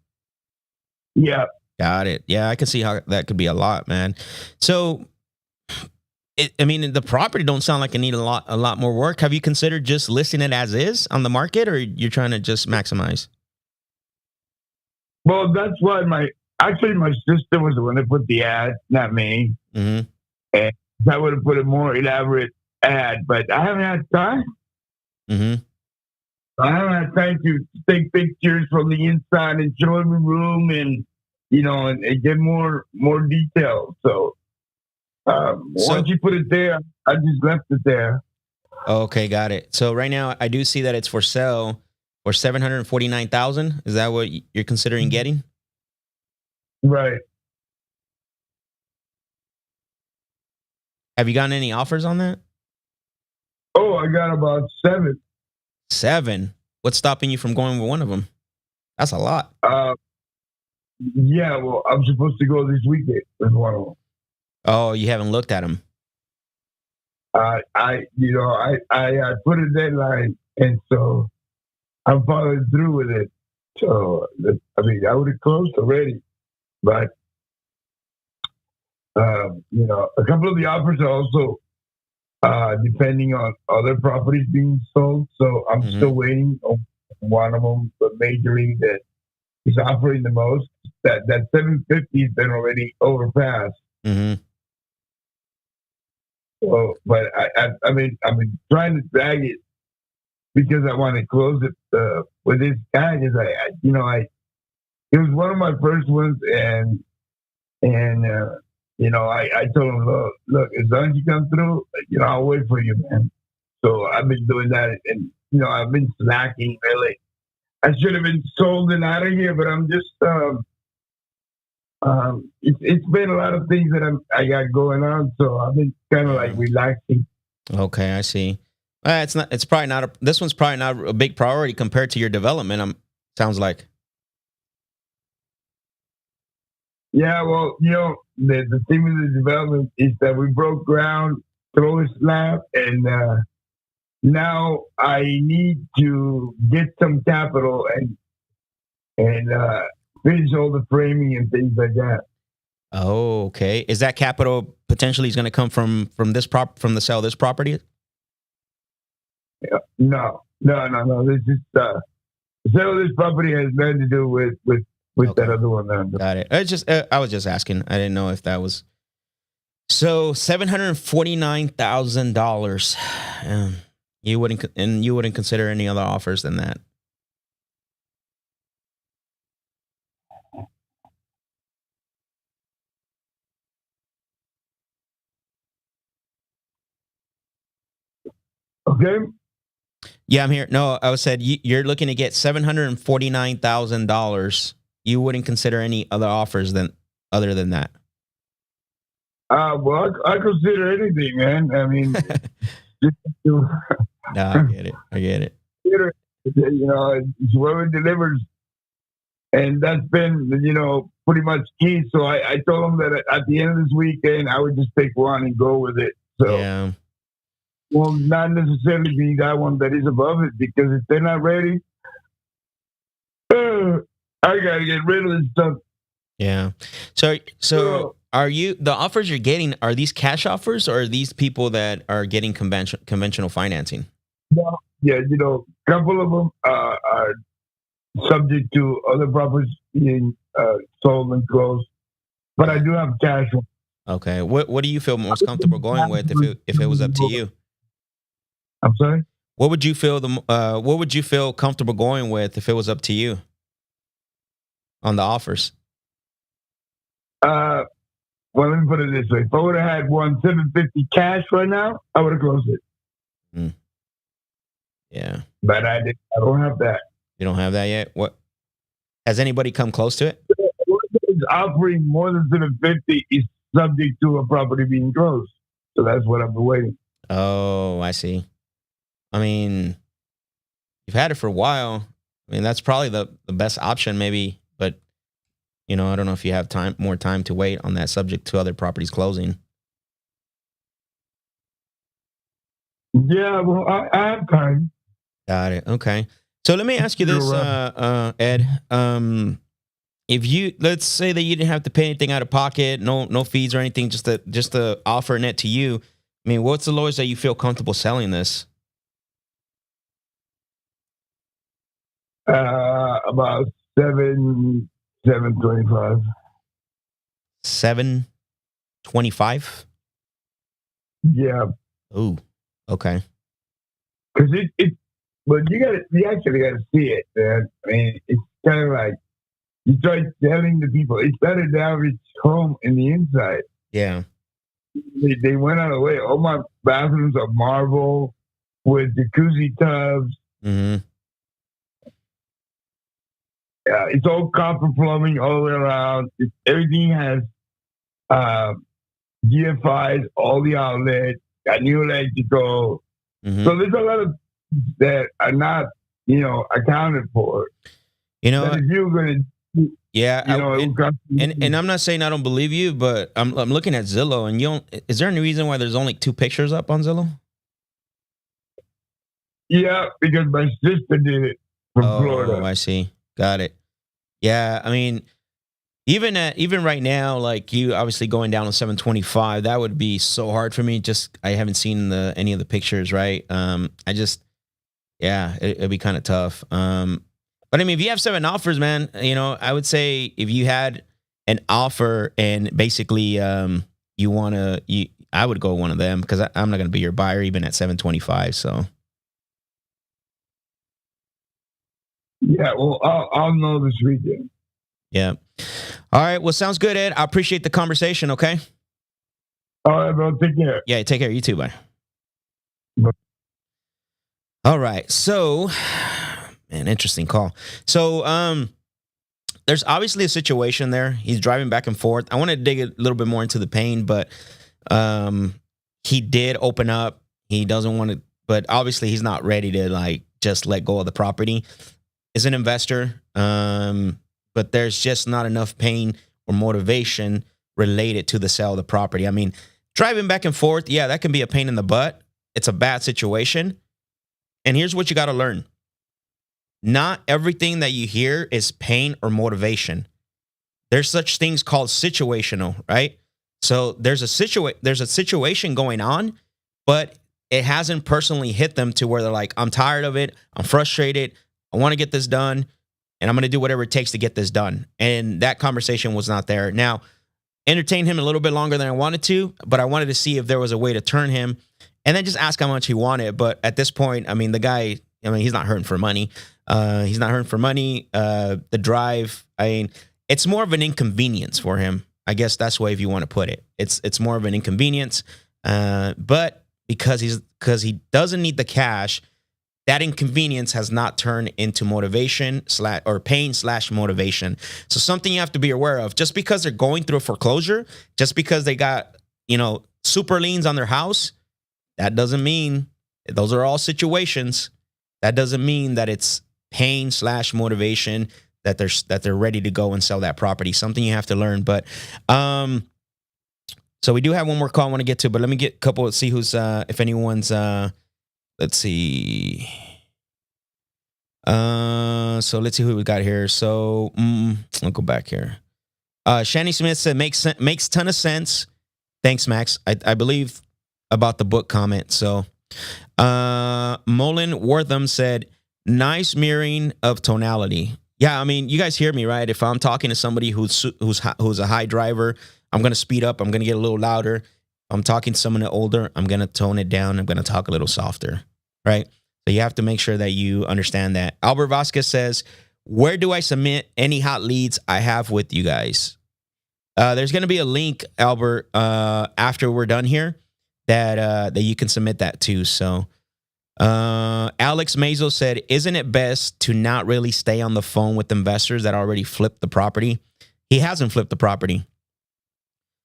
Yeah. Got it. Yeah, I can see how that could be a lot, man. So, the property don't sound like it need a lot more work. Have you considered just listing it as is on the market, or you're trying to just maximize? Well, that's why my sister was the one that put the ad, not me. Mm-hmm. And I would have put a more elaborate ad, but I haven't had time. Mm-hmm. I haven't had time to take pictures from the inside and show every room and get more detail. So once you put it there, I just left it there. Okay, got it. So right now I do see that it's for sale for $749,000. Is that what you're considering getting? Right. Have you gotten any offers on that? Oh, I got about 7. 7? What's stopping you from going with one of them? That's a lot. Yeah, well, I'm supposed to go this weekend with one of them. Oh, you haven't looked at them. I put a deadline, and so I'm following through with it. So, I would have closed already, but a couple of the offers are also depending on other properties being sold. So I'm still waiting on one of them, but majorly that is offering the most. that 750 has been already overpassed. Mm-hmm. So, but I mean, I've been trying to drag it because I want to close it with this guy. Because it was one of my first ones, and I told him, look, as long as you come through, I'll wait for you, man. So I've been doing that, and I've been slacking really. I should have been sold and out of here, but I'm just it's been a lot of things that I got going on, so I've been kind of like relaxing. Okay, I see. It's probably not. This one's probably not a big priority compared to your development. Sounds like. Yeah, well, the thing with the development is that we broke ground, throw a slab, and now I need to get some capital and finish all the framing and things like that. Oh, okay. Is that capital potentially going to come from the sale of this property? Yeah. No. This is the sale of this property has nothing to do with Okay. that other one that I'm doing. Got it. I was just asking. I didn't know if that was. So $749,000. You wouldn't consider any other offers than that. Okay. Yeah, I'm here. No, I said you're looking to get $749,000. You wouldn't consider any other offers other than that. Well, I consider anything, man. I mean, No, I get it. It's whoever delivers, and that's been pretty much key. So I told them that at the end of this weekend I would just pick one and go with it. So Yeah. Well, not necessarily be that one that is above it, because if they're not ready, I gotta get rid of this stuff. Yeah. So are the offers you're getting, are these cash offers, or are these people that are getting conventional financing? Well, yeah, a couple of them are subject to other properties being sold and closed, but I do have cash. Okay. What do you feel most comfortable going with if it was up to you? I'm sorry? What would you feel comfortable going with if it was up to you on the offers? Well, let me put it this way. If I would have had $750 cash right now, I would have closed it. Yeah. But I don't have that. You don't have that yet? What? Has anybody come close to it? Offering more than $750 is subject to a property being closed. So that's what I've been waiting. Oh, I see. I mean, you've had it for a while. I mean, that's probably the best option, maybe. But I don't know if you have more time to wait on that, subject to other properties closing. Yeah, well, I have time. Got it. Okay. So let me ask you this, Ed. If let's say that you didn't have to pay anything out of pocket, no fees or anything, just to offer net to you. I mean, what's the lowest that you feel comfortable selling this? About 725. 725? Yeah. Ooh. Okay. Because but you actually gotta see it, man. I mean, it's kind of like you try telling the people it's not an average home in the inside. Yeah. They went out of the way. All my bathrooms are marble with jacuzzi tubs. Mm-hmm. It's all copper plumbing all the way around. Everything has GFIs, all the outlets, got new electrical. Mm-hmm. So there's a lot of that are not, accounted for. That if you're going to, and I'm not saying I don't believe you, but I'm looking at Zillow, and is there any reason why there's only 2 pictures up on Zillow? Yeah, because my sister did it from Florida. Oh, I see. Got it. Yeah, I mean, even right now, like you obviously going down to 725, that would be so hard for me. Just I haven't seen any of the pictures, right? It'd be kind of tough. But But I mean, if you have 7 offers, man, you know, I would say if you had an offer and basically you want to, I would go one of them because I'm not going to be your buyer even at 725. So Yeah, well, I'll know this weekend. yeah. All right. Well, sounds good, Ed. I appreciate the conversation. Okay. All right, bro. Take care. Yeah. Take care. You too. Bye. Bye. All right. So, man, interesting call. So, there's obviously a situation there. He's driving back and forth. I want to dig a little bit more into the pain, but he did open up. He doesn't want to, but obviously he's not ready to like just let go of the property. Is an investor, but there's just not enough pain or motivation related to the sale of the property. I mean, driving back and forth, yeah, that can be a pain in the butt. It's a bad situation. And here's what you got to learn. Not everything that you hear is pain or motivation. There's such things called situational, right? So there's a situation going on, but it hasn't personally hit them to where they're like, I'm tired of it. I'm frustrated. I want to get this done, and I'm going to do whatever it takes to get this done. And that conversation was not there. Now, entertain him a little bit longer than I wanted to, but I wanted to see if there was a way to turn him and then just ask how much he wanted. But at this point, I mean, the guy, I mean, he's not hurting for money. He's not hurting for money. The drive, I mean, it's more of an inconvenience for him. I guess that's the way if you want to put it. It's more of an inconvenience. But because he doesn't need the cash, that inconvenience has not turned into motivation or pain / motivation. So something you have to be aware of. Just because they're going through a foreclosure, just because they got, you know, super liens on their house, that doesn't mean, those are all situations. That doesn't mean that it's pain / motivation that they're ready to go and sell that property. Something you have to learn. But so we do have one more call I want to get to, but let me get a couple, see who's if anyone's let's see. So let's see who we got here. So I'll go back here. Shani Smith said makes ton of sense. Thanks, Max. I believe about the book comment. So Mullen Wortham said nice mirroring of tonality. Yeah, I mean, you guys hear me, right? If I'm talking to somebody who's a high driver, I'm gonna speed up. I'm gonna get a little louder. If I'm talking to someone older, I'm gonna tone it down. I'm gonna talk a little softer, right? So you have to make sure that you understand that. Albert Vasquez says, where do I submit any hot leads I have with you guys? There's gonna be a link, Albert, after we're done here that you can submit that to. So Alex Mazel said, isn't it best to not really stay on the phone with investors that already flipped the property? He hasn't flipped the property.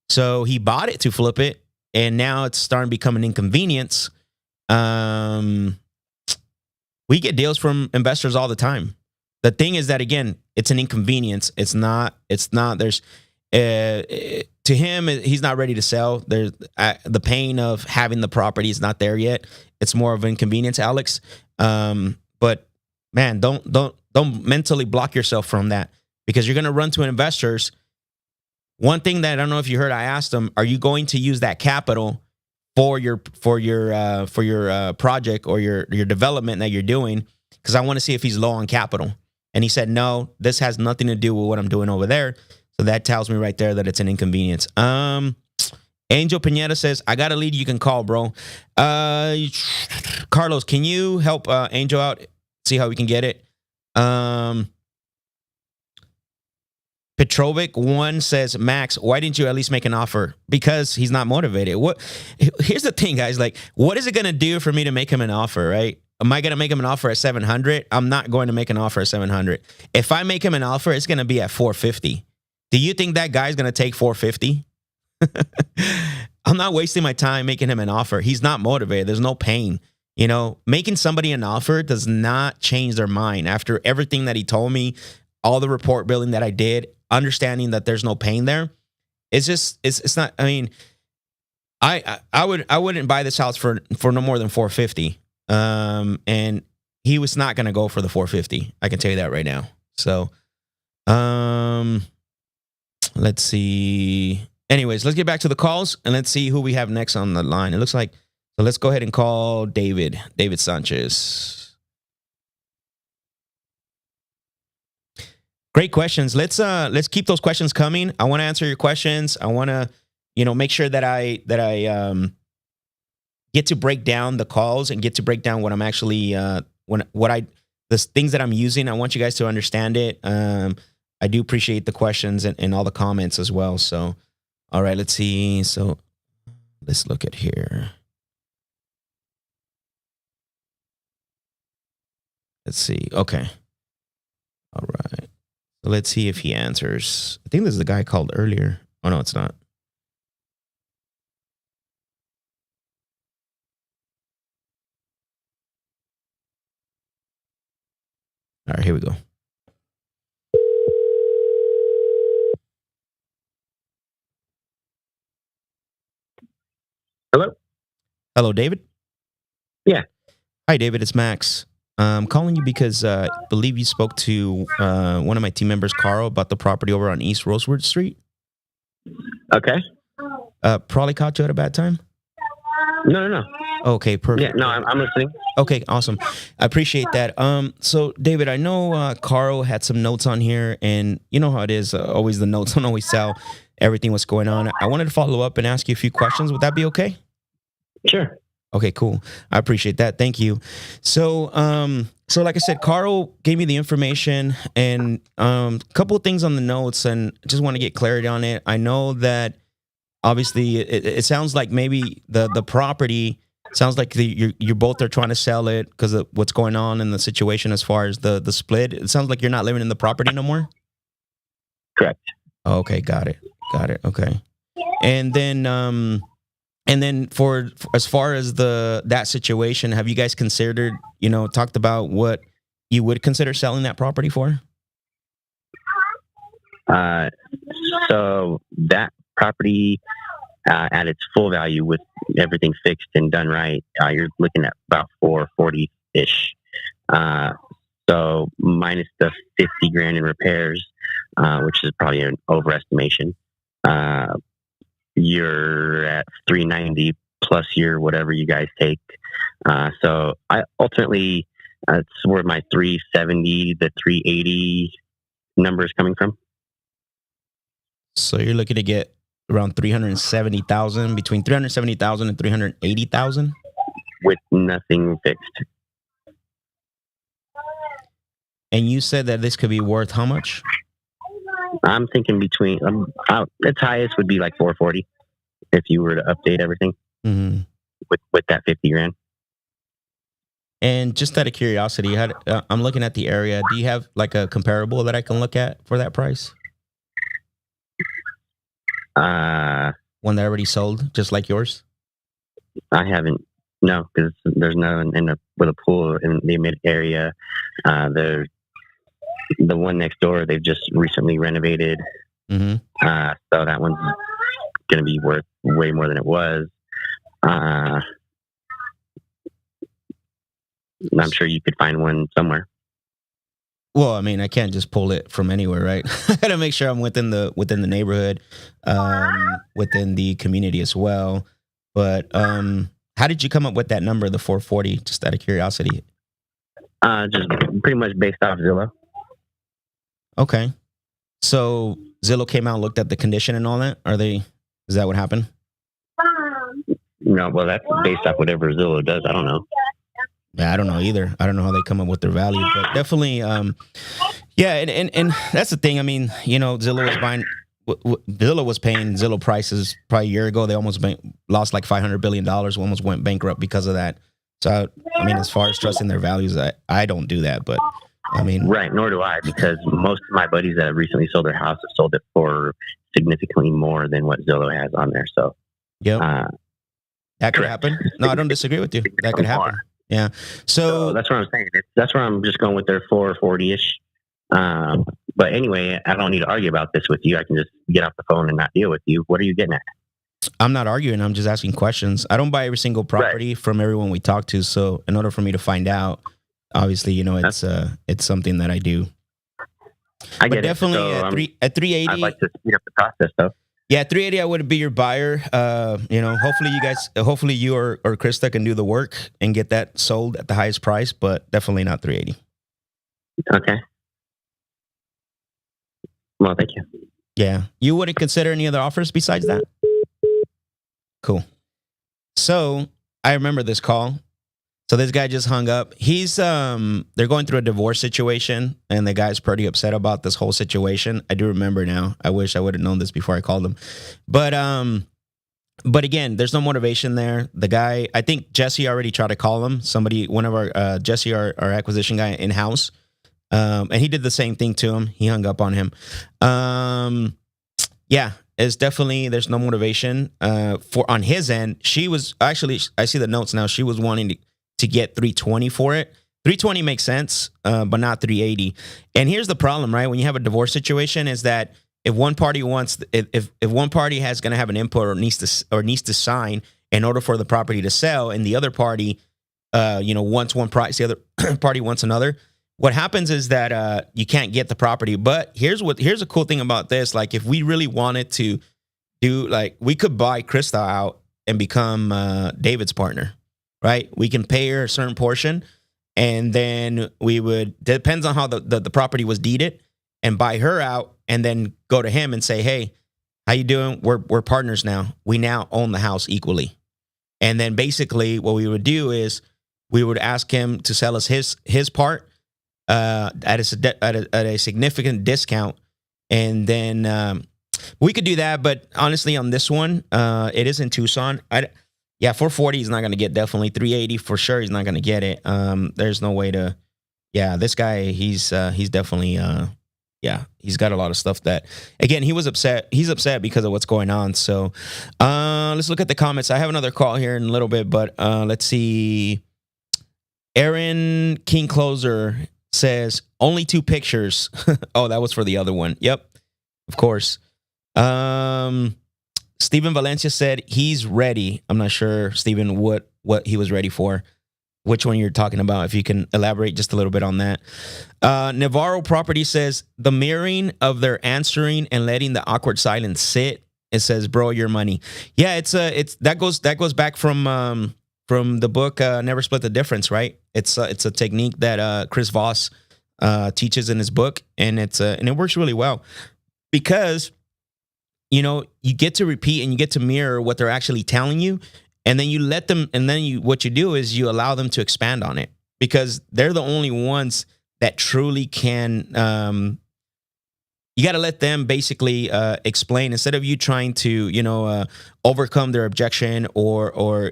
So he bought it to flip it, and now it's starting to become an inconvenience. We get deals from investors all the time. The thing is that, again, it's an inconvenience. It's not, there's, to him, he's not ready to sell. There's the pain of having the property is not there yet. It's more of an inconvenience, Alex. But man, don't mentally block yourself from that, because you're going to run to investors. One thing that I don't know if you heard, I asked him, are you going to use that capital for your project or your development that you're doing? Because I want to see if he's low on capital. And he said, no, this has nothing to do with what I'm doing over there. So that tells me right there that it's an inconvenience. Angel Pineda says, I got a lead you can call, bro. Carlos, can you help Angel out? See how we can get it. Petrovic 1 says, Max, why didn't you at least make an offer? Because he's not motivated. Here's the thing, guys. Like, what is it going to do for me to make him an offer, right? Am I going to make him an offer at 700? I'm not going to make an offer at 700. If I make him an offer, it's going to be at 450. Do you think that guy's going to take 450? I'm not wasting my time making him an offer. He's not motivated. There's no pain. You know, making somebody an offer does not change their mind. After everything that he told me, all the report building that I did, understanding that there's no pain there, it's not. I mean, I wouldn't buy this house for no more than 450. And he was not going to go for the 450. I can tell you that right now. So, let's see. Anyways, let's get back to the calls and let's see who we have next on the line. It looks like, so let's go ahead and call David Sanchez. Great questions. Let's keep those questions coming. I want to answer your questions. I want to, make sure that I get to break down the calls and get to break down what I'm actually the things that I'm using. I want you guys to understand it. I do appreciate the questions and all the comments as well. So, all right, let's see. So, let's look at here. Let's see. Okay. All right. So let's see if he answers. I think this is the guy called earlier. Oh, no, it's not. All right, here we go. Hello? Hello, David? Yeah. Hi, David. It's Max. I'm calling you because I believe you spoke to one of my team members, Carl, about the property over on East Rosewood Street. Okay. Probably caught you at a bad time? No. Okay, perfect. Yeah, no, I'm listening. Okay, awesome. I appreciate that. So, David, I know Carl had some notes on here, and you know how it is. Always the notes don't always tell everything what's going on. I wanted to follow up and ask you a few questions. Would that be okay? Sure. Okay, cool. I appreciate that. Thank you. So, like I said, Carl gave me the information and a couple of things on the notes, and just want to get clarity on it. I know that obviously it sounds like maybe the property sounds like you both are trying to sell it because of what's going on in the situation as far as the split. It sounds like you're not living in the property no more. Correct. Okay, got it. Okay, and then for as far as that situation, have you guys considered, talked about what you would consider selling that property for? So that property at its full value with everything fixed and done right, you're looking at about 440-ish. So minus the 50 grand in repairs, which is probably an overestimation. You're at 390 plus your whatever you guys take. So I ultimately, that's where my 370 to 380 number is coming from. So you're looking to get around 370,000, between 370,000 and 380,000 with nothing fixed. And you said that this could be worth how much? I'm thinking between its highest would be like 440 if you were to update everything with that 50 grand. And just out of curiosity, I'm looking at the area. Do you have like a comparable that I can look at for that price? One that already sold, just like yours? I haven't. No, because there's no with a pool in the mid area. The one next door, they've just recently renovated. So that one's going to be worth way more than it was. I'm sure you could find one somewhere. Well, I mean, I can't just pull it from anywhere, right? I got to make sure I'm within the neighborhood, within the community as well. But how did you come up with that number, the 440? Just out of curiosity. Just pretty much based off Zillow. Okay. So Zillow came out and looked at the condition and all that? Is that what happened? No, well, that's based off whatever Zillow does. I don't know. Yeah, I don't know either. I don't know how they come up with their value, but definitely, yeah. And that's the thing. I mean, Zillow was paying Zillow prices probably a year ago. They almost lost like $500 billion, almost went bankrupt because of that. So, I mean, as far as trusting their values, I don't do that, but I mean, right. Nor do I, because most of my buddies that have recently sold their house have sold it for significantly more than what Zillow has on there. So, yeah, that could happen. No, I don't disagree with you. That could happen. Yeah. So that's what I'm saying. That's where I'm just going with their 440-ish. But anyway, I don't need to argue about this with you. I can just get off the phone and not deal with you. What are you getting at? I'm not arguing. I'm just asking questions. I don't buy every single property from everyone we talk to. So in order for me to find out, obviously, it's something that I do. I get definitely it. At 380. I'd like to speed up the process, though. Yeah, 380, I would be your buyer. Hopefully you or Krista can do the work and get that sold at the highest price, but definitely not 380. Okay. Well, thank you. Yeah. You wouldn't consider any other offers besides that? Cool. So I remember this call. So this guy just hung up. He's they're going through a divorce situation, and the guy's pretty upset about this whole situation. I do remember now. I wish I would have known this before I called him. But again, there's no motivation there. The guy, I think Jesse already tried to call him. One of our Jesse, our acquisition guy in house, and he did the same thing to him. He hung up on him. Yeah, it's definitely there's no motivation on his end. She was actually, I see the notes now. She was wanting to get 320 for it. 320 makes sense, but not 380. And here's the problem, right? When you have a divorce situation, is that if one party wants, if one party has going to have an input or needs to sign in order for the property to sell, and the other party, wants one price, the other party wants another. What happens is that you can't get the property. But here's a cool thing about this. Like, if we really wanted to do, like, we could buy Krista out and become David's partner, right? We can pay her a certain portion, and then we would, depends on how the property was deeded, and buy her out, and then go to him and say, hey, how you doing? We're partners now. We now own the house equally. And then basically what we would do is we would ask him to sell us his part at a significant discount. And then we could do that. But honestly, on this one, it is in Tucson. 440 he's not going to get. Definitely 380 for sure. He's not going to get it. There's no way to. Yeah, this guy, he's definitely. He's got a lot of stuff that, again, he was upset. He's upset because of what's going on. So let's look at the comments. I have another call here in a little bit, but let's see. Aaron King Closer says only 2 pictures. Oh, that was for the other one. Yep, of course. Steven Valencia said he's ready. I'm not sure, Steven, what he was ready for. Which one you're talking about, if you can elaborate just a little bit on that. Navarro Property says the mirroring of their answering and letting the awkward silence sit. It says, bro, your money. Yeah, it's that goes back from the book Never Split the Difference, right? It's a technique that Chris Voss teaches in his book, and it works really well because you get to repeat and you get to mirror what they're actually telling you. And then you let them, and then what you do is you allow them to expand on it, because they're the only ones that truly can. You got to let them basically explain, instead of you trying to overcome their objection or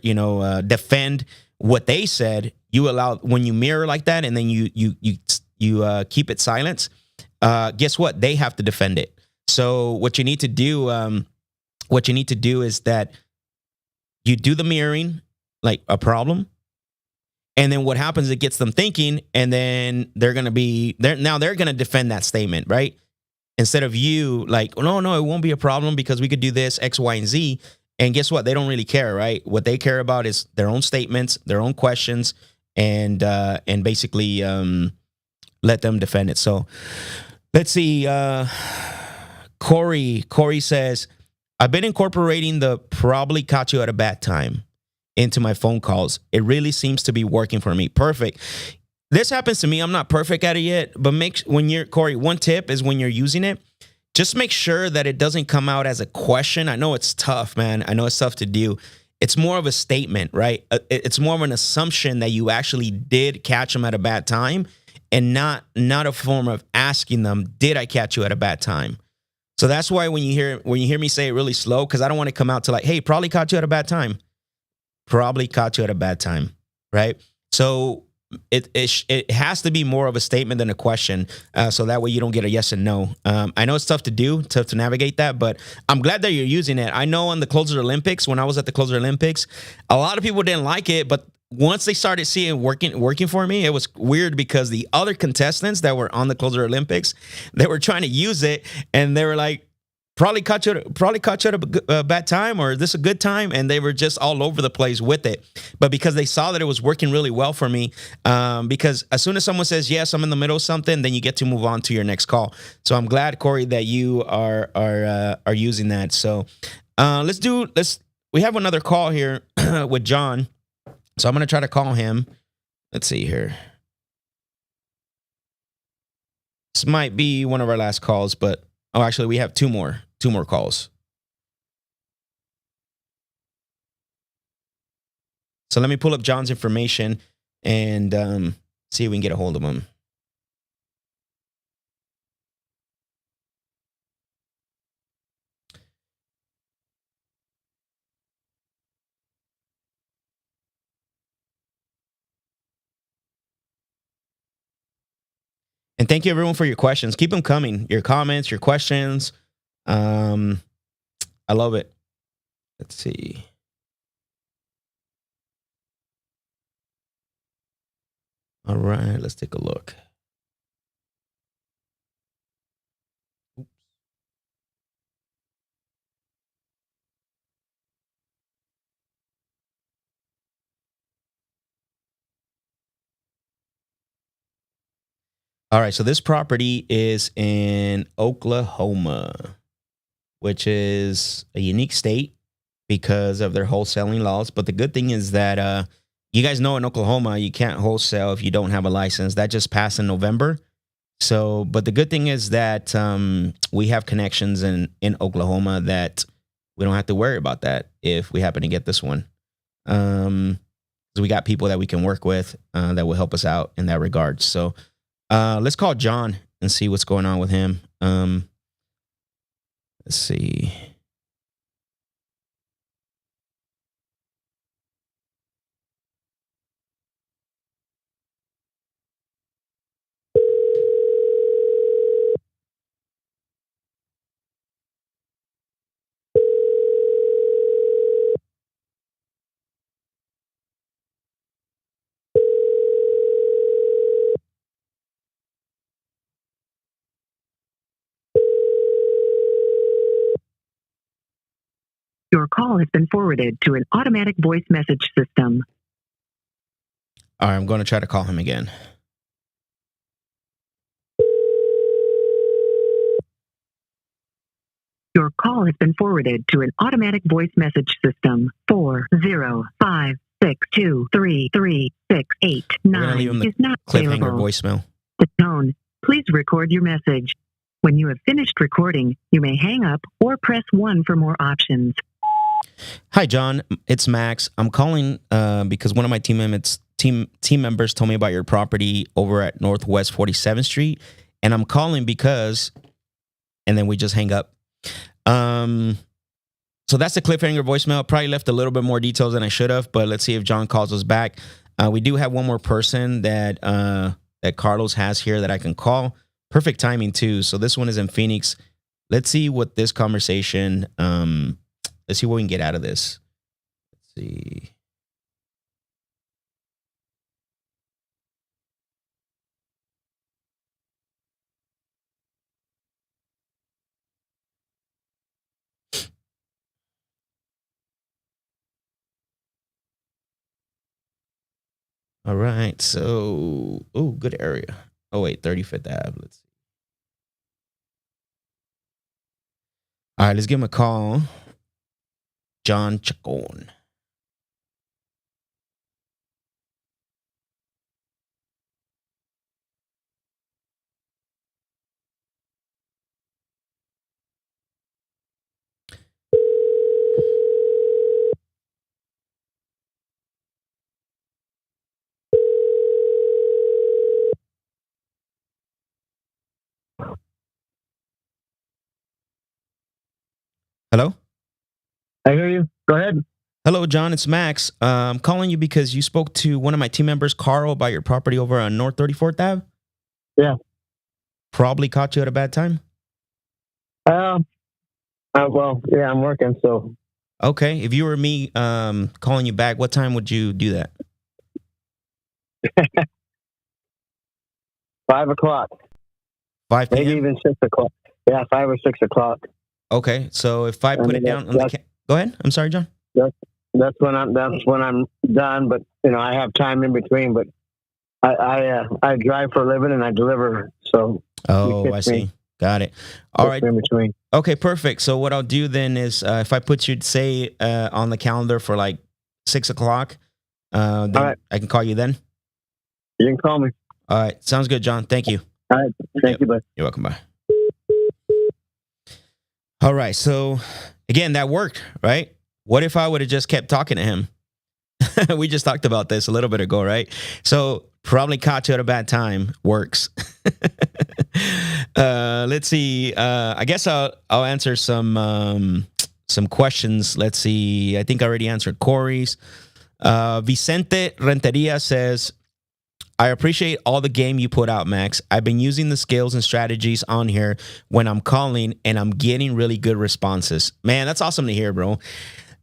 defend what they said. You allow, when you mirror like that, and then you keep it silent. Guess what? They have to defend it. So what you need to do is that you do the mirroring like a problem, and then what happens? It gets them thinking, and then they're gonna defend that statement, right? Instead of you like, no, it won't be a problem because we could do this X, Y, and Z. And guess what? They don't really care, right? What they care about is their own statements, their own questions, and basically let them defend it. So let's see. Corey says, I've been incorporating the probably caught you at a bad time into my phone calls. It really seems to be working for me. Perfect. This happens to me. I'm not perfect at it yet, but Corey, one tip is when you're using it, just make sure that it doesn't come out as a question. I know it's tough, man. I know it's tough to do. It's more of a statement, right? It's more of an assumption that you actually did catch them at a bad time, and not a form of asking them, did I catch you at a bad time? So that's why when you hear me say it really slow, because I don't want to come out to like, hey, probably caught you at a bad time. Probably caught you at a bad time, right? So it has to be more of a statement than a question, so that way you don't get a yes and no. I know it's tough to navigate that, but I'm glad that you're using it. I know on the Closer Olympics, when I was at the Closer Olympics, a lot of people didn't like it, but once they started seeing it working for me, it was weird because the other contestants that were on the Closer Olympics, they were trying to use it, and they were like, probably caught you at a bad time, or this a good time, and they were just all over the place with it. But because they saw that it was working really well for me, because as soon as someone says yes, I'm in the middle of something, then you get to move on to your next call. So I'm glad, Corey, that you are using that. So we have another call here with John. So I'm going to try to call him. Let's see here. This might be one of our last calls, but Oh, actually, we have two more calls. So let me pull up John's information and see if we can get a hold of him. And thank you everyone for your questions. Keep them coming. Your comments, your questions. I love it. Let's see. All right, let's take a look. All right, so this property is in Oklahoma, which is a unique state because of their wholesaling laws. But the good thing is that you guys know in Oklahoma, you can't wholesale if you don't have a license. That just passed in November. So, but the good thing is that we have connections in Oklahoma that we don't have to worry about that if we happen to get this one. So we got people that we can work with that will help us out in that regard. So let's call John and see what's going on with him. Let's see. Your call has been forwarded to an automatic voice message system. All right, I'm going to try to call him again. Your call has been forwarded to an automatic voice message system. 40562333689 We're going to leave him the is not cliffhanger available. voicemail. The tone. Please record your message. When you have finished recording, you may hang up or press 1 for more options. Hi, John. It's Max. I'm calling because one of my team members told me about your property over at Northwest 47th Street, and I'm calling because, and then we just hang up. So that's the cliffhanger voicemail. Probably left a little bit more details than I should have, but let's see if John calls us back. We do have one more person that Carlos has here that I can call. Perfect timing too. So this one is in Phoenix. Let's see what this conversation. Let's see what we can get out of this. Let's see. All right. So, good area. Oh, wait, 35th Ave. Let's see. All right, let's give him a call. John Chacon. Hello? I hear you. Go ahead. Hello, John. It's Max. I'm calling you because you spoke to one of my team members, Carl, about your property over on North 34th Ave. Yeah. Probably caught you at a bad time. Well, yeah, I'm working, so. Okay. If you were me calling you back, what time would you do that? 5 o'clock. 5 p.m.? Maybe even 6 o'clock. Yeah, 5 or 6 o'clock. Okay. So if I put it down on the go ahead. I'm sorry, John. That's when I'm done. But I have time in between. But I drive for a living and I deliver. So I see. Got it. All right. In between. Okay, perfect. So what I'll do then is if I put you say on the calendar for like 6 o'clock, then right. I can call you then. You can call me. All right. Sounds good, John. Thank you. All right. Thank you, bud. You're welcome. Bye. All right. So again, that worked, right? What if I would have just kept talking to him? We just talked about this a little bit ago, right? So probably caught you at a bad time. Works. Let's see. I guess I'll answer some questions. Let's see. I think I already answered Corey's. Vicente Renteria says, I appreciate all the game you put out, Max. I've been using the skills and strategies on here when I'm calling, and I'm getting really good responses. Man, that's awesome to hear, bro.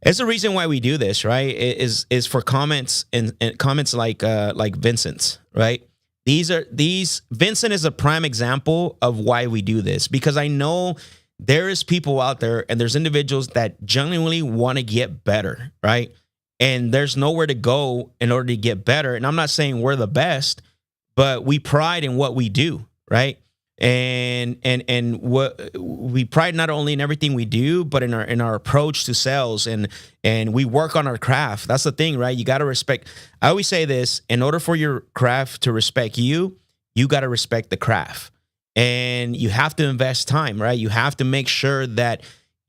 It's the reason why we do this, right? Is for comments and comments like Vincent's, right? Vincent is a prime example of why we do this, because I know there is people out there and there's individuals that genuinely want to get better, right? And there's nowhere to go in order to get better. And I'm not saying we're the best, but we pride in what we do, right? And what we pride not only in everything we do, but in our approach to sales, and we work on our craft. That's the thing, right? You got to respect. I always say this: in order for your craft to respect you, you got to respect the craft, and you have to invest time, right? You have to make sure that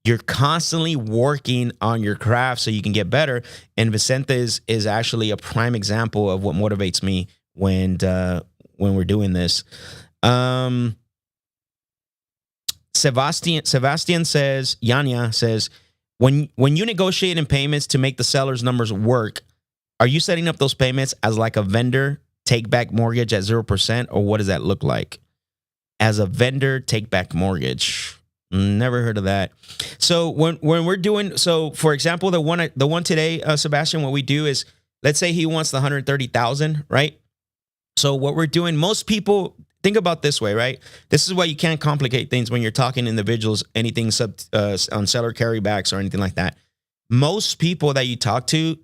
you're constantly working on your craft so you can get better. And Vicente is actually a prime example of what motivates me when we're doing this. Sebastian says, Yanya says, when you negotiate in payments to make the seller's numbers work, are you setting up those payments as like a vendor take back mortgage at 0%, or what does that look like? As a vendor take back mortgage. Never heard of that. So when we're doing, so for example, the one today, Sebastian, what we do is, let's say he wants the 130,000, right? So what we're doing, most people think about this way, right? This is why you can't complicate things when you're talking to individuals, anything on seller carrybacks or anything like that. Most people that you talk to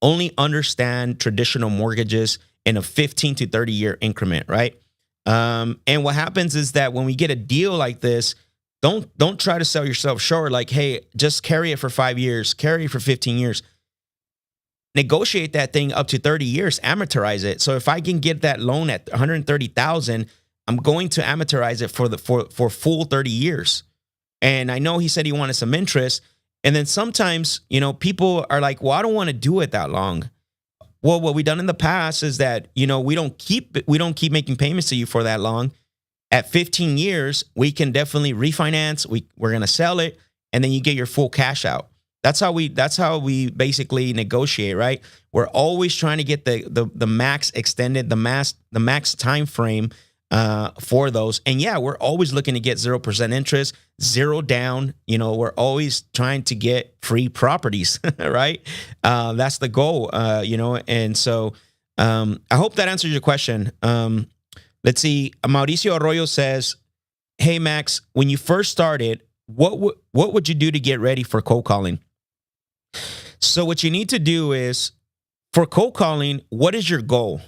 only understand traditional mortgages in a 15 to 30 year increment, right? And what happens is that when we get a deal like this, don't try to sell yourself short. Like, hey, just carry it for 5 years, carry it for 15 years. Negotiate that thing up to 30 years, amortize it. So if I can get that loan at 130,000, I'm going to amortize it for full 30 years. And I know he said he wanted some interest. And then sometimes, people are like, well, I don't want to do it that long. Well, what we've done in the past is that, we don't keep making payments to you for that long. At 15 years, we can definitely refinance. We're going to sell it, and then you get your full cash out. That's how we basically negotiate, right? We're always trying to get the max extended, the max time frame for those. And yeah, we're always looking to get 0% interest, 0 down. We're always trying to get free properties, right? That's the goal, And so I hope that answers your question. Let's see. Mauricio Arroyo says, hey, Max, when you first started, what would you do to get ready for cold calling? So what you need to do is, for cold calling, what is your goal?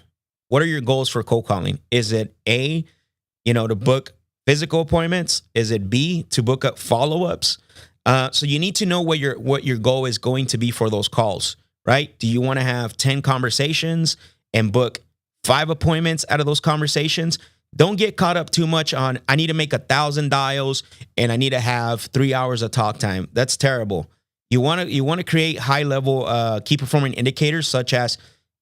What are your goals for cold calling? Is it A, to book physical appointments? Is it B, to book up follow-ups? So you need to know what your goal is going to be for those calls, right? Do you want to have 10 conversations and book 5 appointments out of those conversations? Don't get caught up too much on, I need to make 1,000 dials and I need to have 3 hours of talk time. That's terrible. You want to create high level key performing indicators, such as,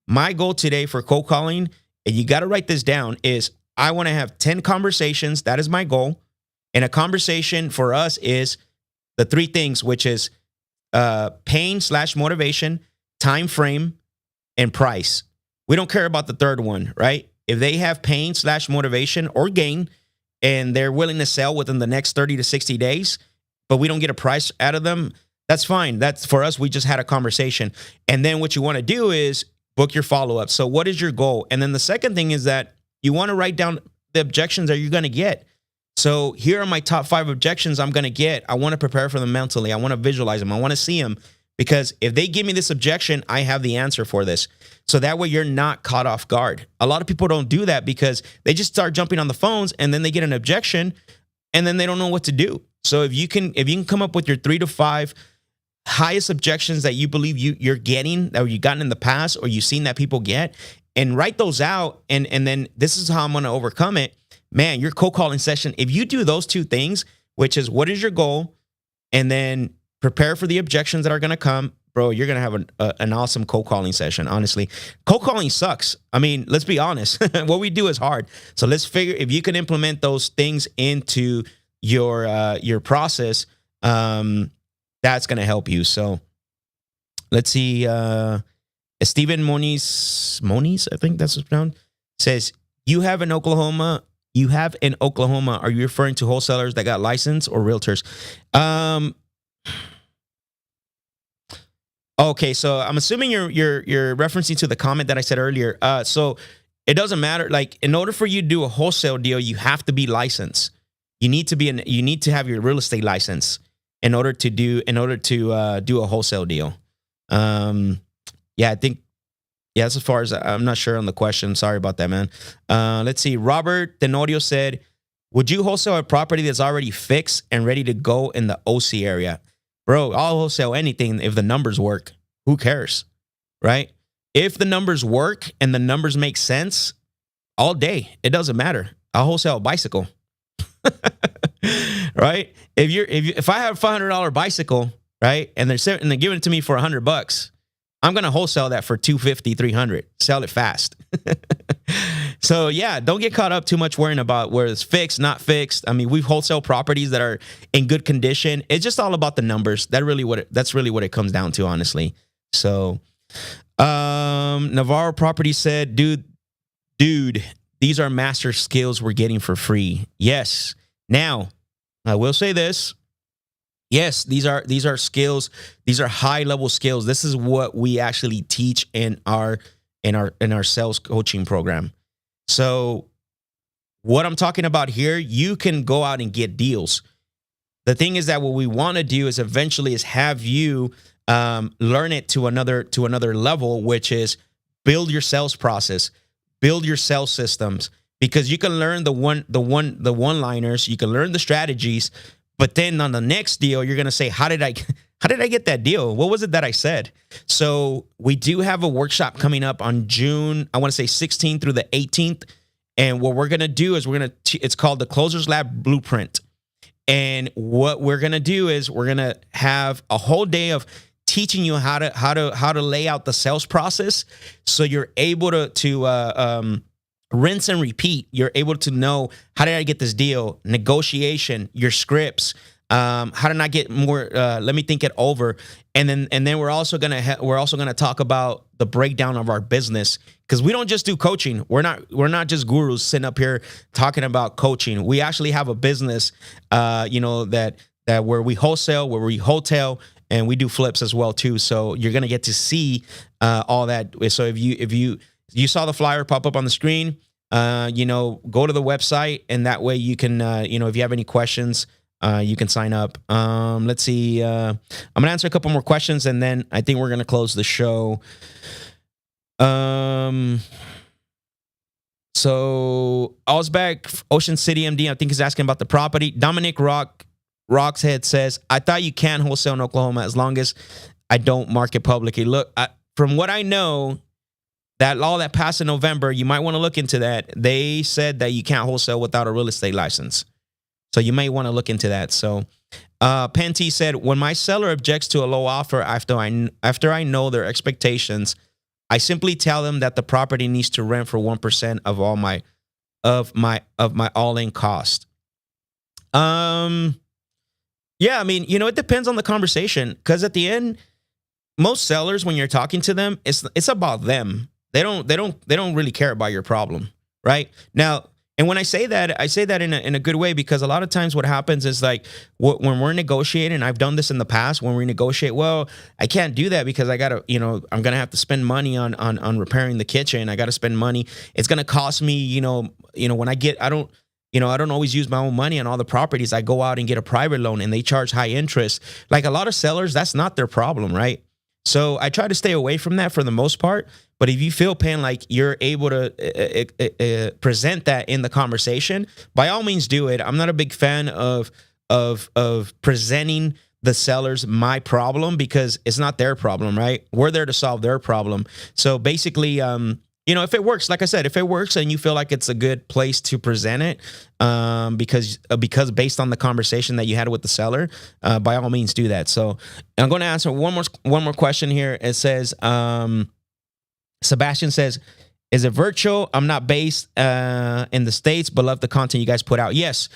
my goal today for cold calling, and you got to write this down, is I want to have 10 conversations. That is my goal. And a conversation for us is the 3 things, which is pain/motivation, time frame, and price. We don't care about the third one, right? If they have pain/motivation or gain, and they're willing to sell within the next 30 to 60 days, but we don't get a price out of them, that's fine. That's, for us, we just had a conversation. And then what you want to do is book your follow-up. So what is your goal? And then the second thing is that you want to write down the objections that you're going to get. So here are my top 5 objections I'm going to get. I want to prepare for them mentally. I want to visualize them. I want to see them, because if they give me this objection, I have the answer for this. So that way you're not caught off guard. A lot of people don't do that because they just start jumping on the phones, and then they get an objection, and then they don't know what to do. So if you can come up with your 3 to 5 highest objections that you believe you're getting, that you've gotten in the past, or you've seen that people get, and write those out, and then this is how I'm going to overcome it. Man, your cold calling session, if you do those 2 things, which is, what is your goal? and then prepare for the objections that are going to come. Bro, you're going to have an awesome cold calling session, honestly. Cold calling sucks. I mean, let's be honest. What we do is hard. So let's figure if you can implement those things into your process, that's going to help you. So let's see. Steven Moniz, I think that's what's pronounced, says, you have in Oklahoma, are you referring to wholesalers that got licensed or realtors? Okay, so I'm assuming you're referencing to the comment that I said earlier. So it doesn't matter. Like, in order for you to do a wholesale deal, you have to be licensed. You need to have your real estate license in order to do a wholesale deal. Yeah, I think. Yeah, as far as I'm not sure on the question. Sorry about that, man. Let's see. Robert Tenorio said, would you wholesale a property that's already fixed and ready to go in the OC area? Bro, I'll wholesale anything if the numbers work. Who cares, right? If the numbers work and the numbers make sense, all day, it doesn't matter. I'll wholesale a bicycle, right? If I have a $500 bicycle, right, and they're giving it to me for $100, I'm gonna wholesale that for $250, $300. Sell it fast. So yeah, don't get caught up too much worrying about where it's fixed, not fixed. I mean, we've wholesale properties that are in good condition. It's just all about the numbers. That's really what it comes down to, honestly. So, Navarro Property said, dude, these are master skills we're getting for free. Yes. Now, I will say this. Yes, these are skills. These are high level skills. This is what we actually teach in our sales coaching program. So what I'm talking about here, you can go out and get deals. The thing is that what we want to do is eventually have you learn it to another level, which is build your sales process, build your sales systems, because you can learn the one-liners, you can learn the strategies, but then on the next deal, you're going to say, how did I get that deal? What was it that I said? So we do have a workshop coming up on June, I want to say 16th through the 18th. And what we're going to do is it's called the Closers Lab Blueprint. And what we're going to do is we're going to have a whole day of teaching you how to lay out the sales process. So you're able to rinse and repeat. You're able to know, how did I get this deal? Negotiation, your scripts, how to not get more. Let me think it over, and then we're also gonna talk about the breakdown of our business, because we don't just do coaching. We're not just gurus sitting up here talking about coaching. We actually have a business, that where we wholesale, where we hotel, and we do flips as well too. So you're gonna get to see all that. So if you saw the flyer pop up on the screen, go to the website, and that way you can, if you have any questions, you can sign up. Let's see. I'm going to answer a couple more questions, and then I think we're going to close the show. So Osbeck, Ocean City MD, I think he's asking about the property. Dominic Rockshead says, I thought you can wholesale in Oklahoma as long as I don't market publicly. Look, from what I know, that law that passed in November, you might want to look into that. They said that you can't wholesale without a real estate license. So you may want to look into that. So Penty said, when my seller objects to a low offer after I know their expectations, I simply tell them that the property needs to rent for 1% of my all-in cost. Yeah, I mean, it depends on the conversation, because at the end, most sellers, when you're talking to them, it's about them. They don't really care about your problem, right? Now, and when I say that in a good way, because a lot of times what happens is, like, when we're negotiating, I've done this in the past, when we negotiate, well, I can't do that because I gotta, I'm gonna have to spend money on repairing the kitchen. I gotta spend money. It's gonna cost me, when I don't always use my own money on all the properties. I go out and get a private loan, and they charge high interest. Like, a lot of sellers, that's not their problem, right? So I try to stay away from that for the most part. But if you feel, Pan, like you're able to present that in the conversation, by all means do it. I'm not a big fan of presenting the sellers my problem, because it's not their problem, right? We're there to solve their problem. So basically, if it works, like I said, if it works and you feel like it's a good place to present it, because based on the conversation that you had with the seller, by all means do that. So I'm going to answer one more question here. It says, Sebastian says, is it virtual? I'm not based in the States, but love the content you guys put out. Yes,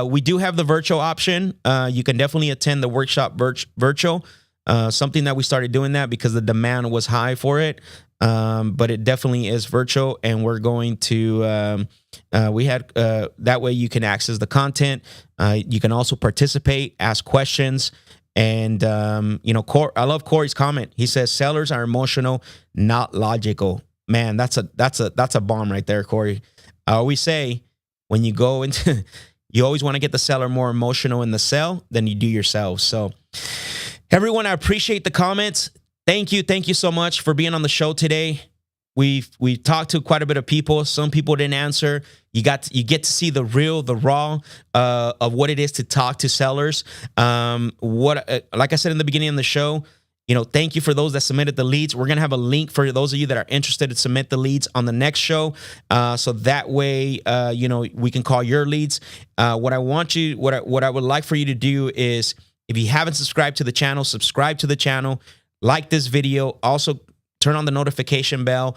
we do have the virtual option. You can definitely attend the workshop virtual. Something that we started doing that because the demand was high for it. But it definitely is virtual, and we're going to, that way you can access the content. You can also participate, ask questions. And, I love Corey's comment. He says, sellers are emotional, not logical. Man, that's a bomb right there, Corey. I always say when you go into, you always want to get the seller more emotional in the sell than you do yourself. So everyone, I appreciate the comments. Thank you so much for being on the show today. We've talked to quite a bit of people. Some people didn't answer. You get to see the raw of what it is to talk to sellers. Like I said in the beginning of the show, thank you for those that submitted the leads. We're gonna have a link for those of you that are interested to submit the leads on the next show, so that way we can call your leads. What I would like for you to do is, if you haven't subscribed to the channel, subscribe to the channel. Like this video. Also, turn on the notification bell.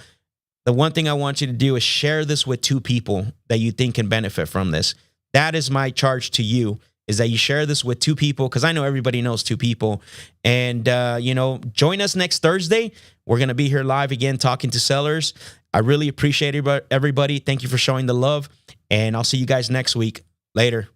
The one thing I want you to do is share this with 2 people that you think can benefit from this. That is my charge to you, is that you share this with 2 people, because I know everybody knows 2 people. And, join us next Thursday. We're going to be here live again talking to sellers. I really appreciate everybody. Thank you for showing the love. And I'll see you guys next week. Later.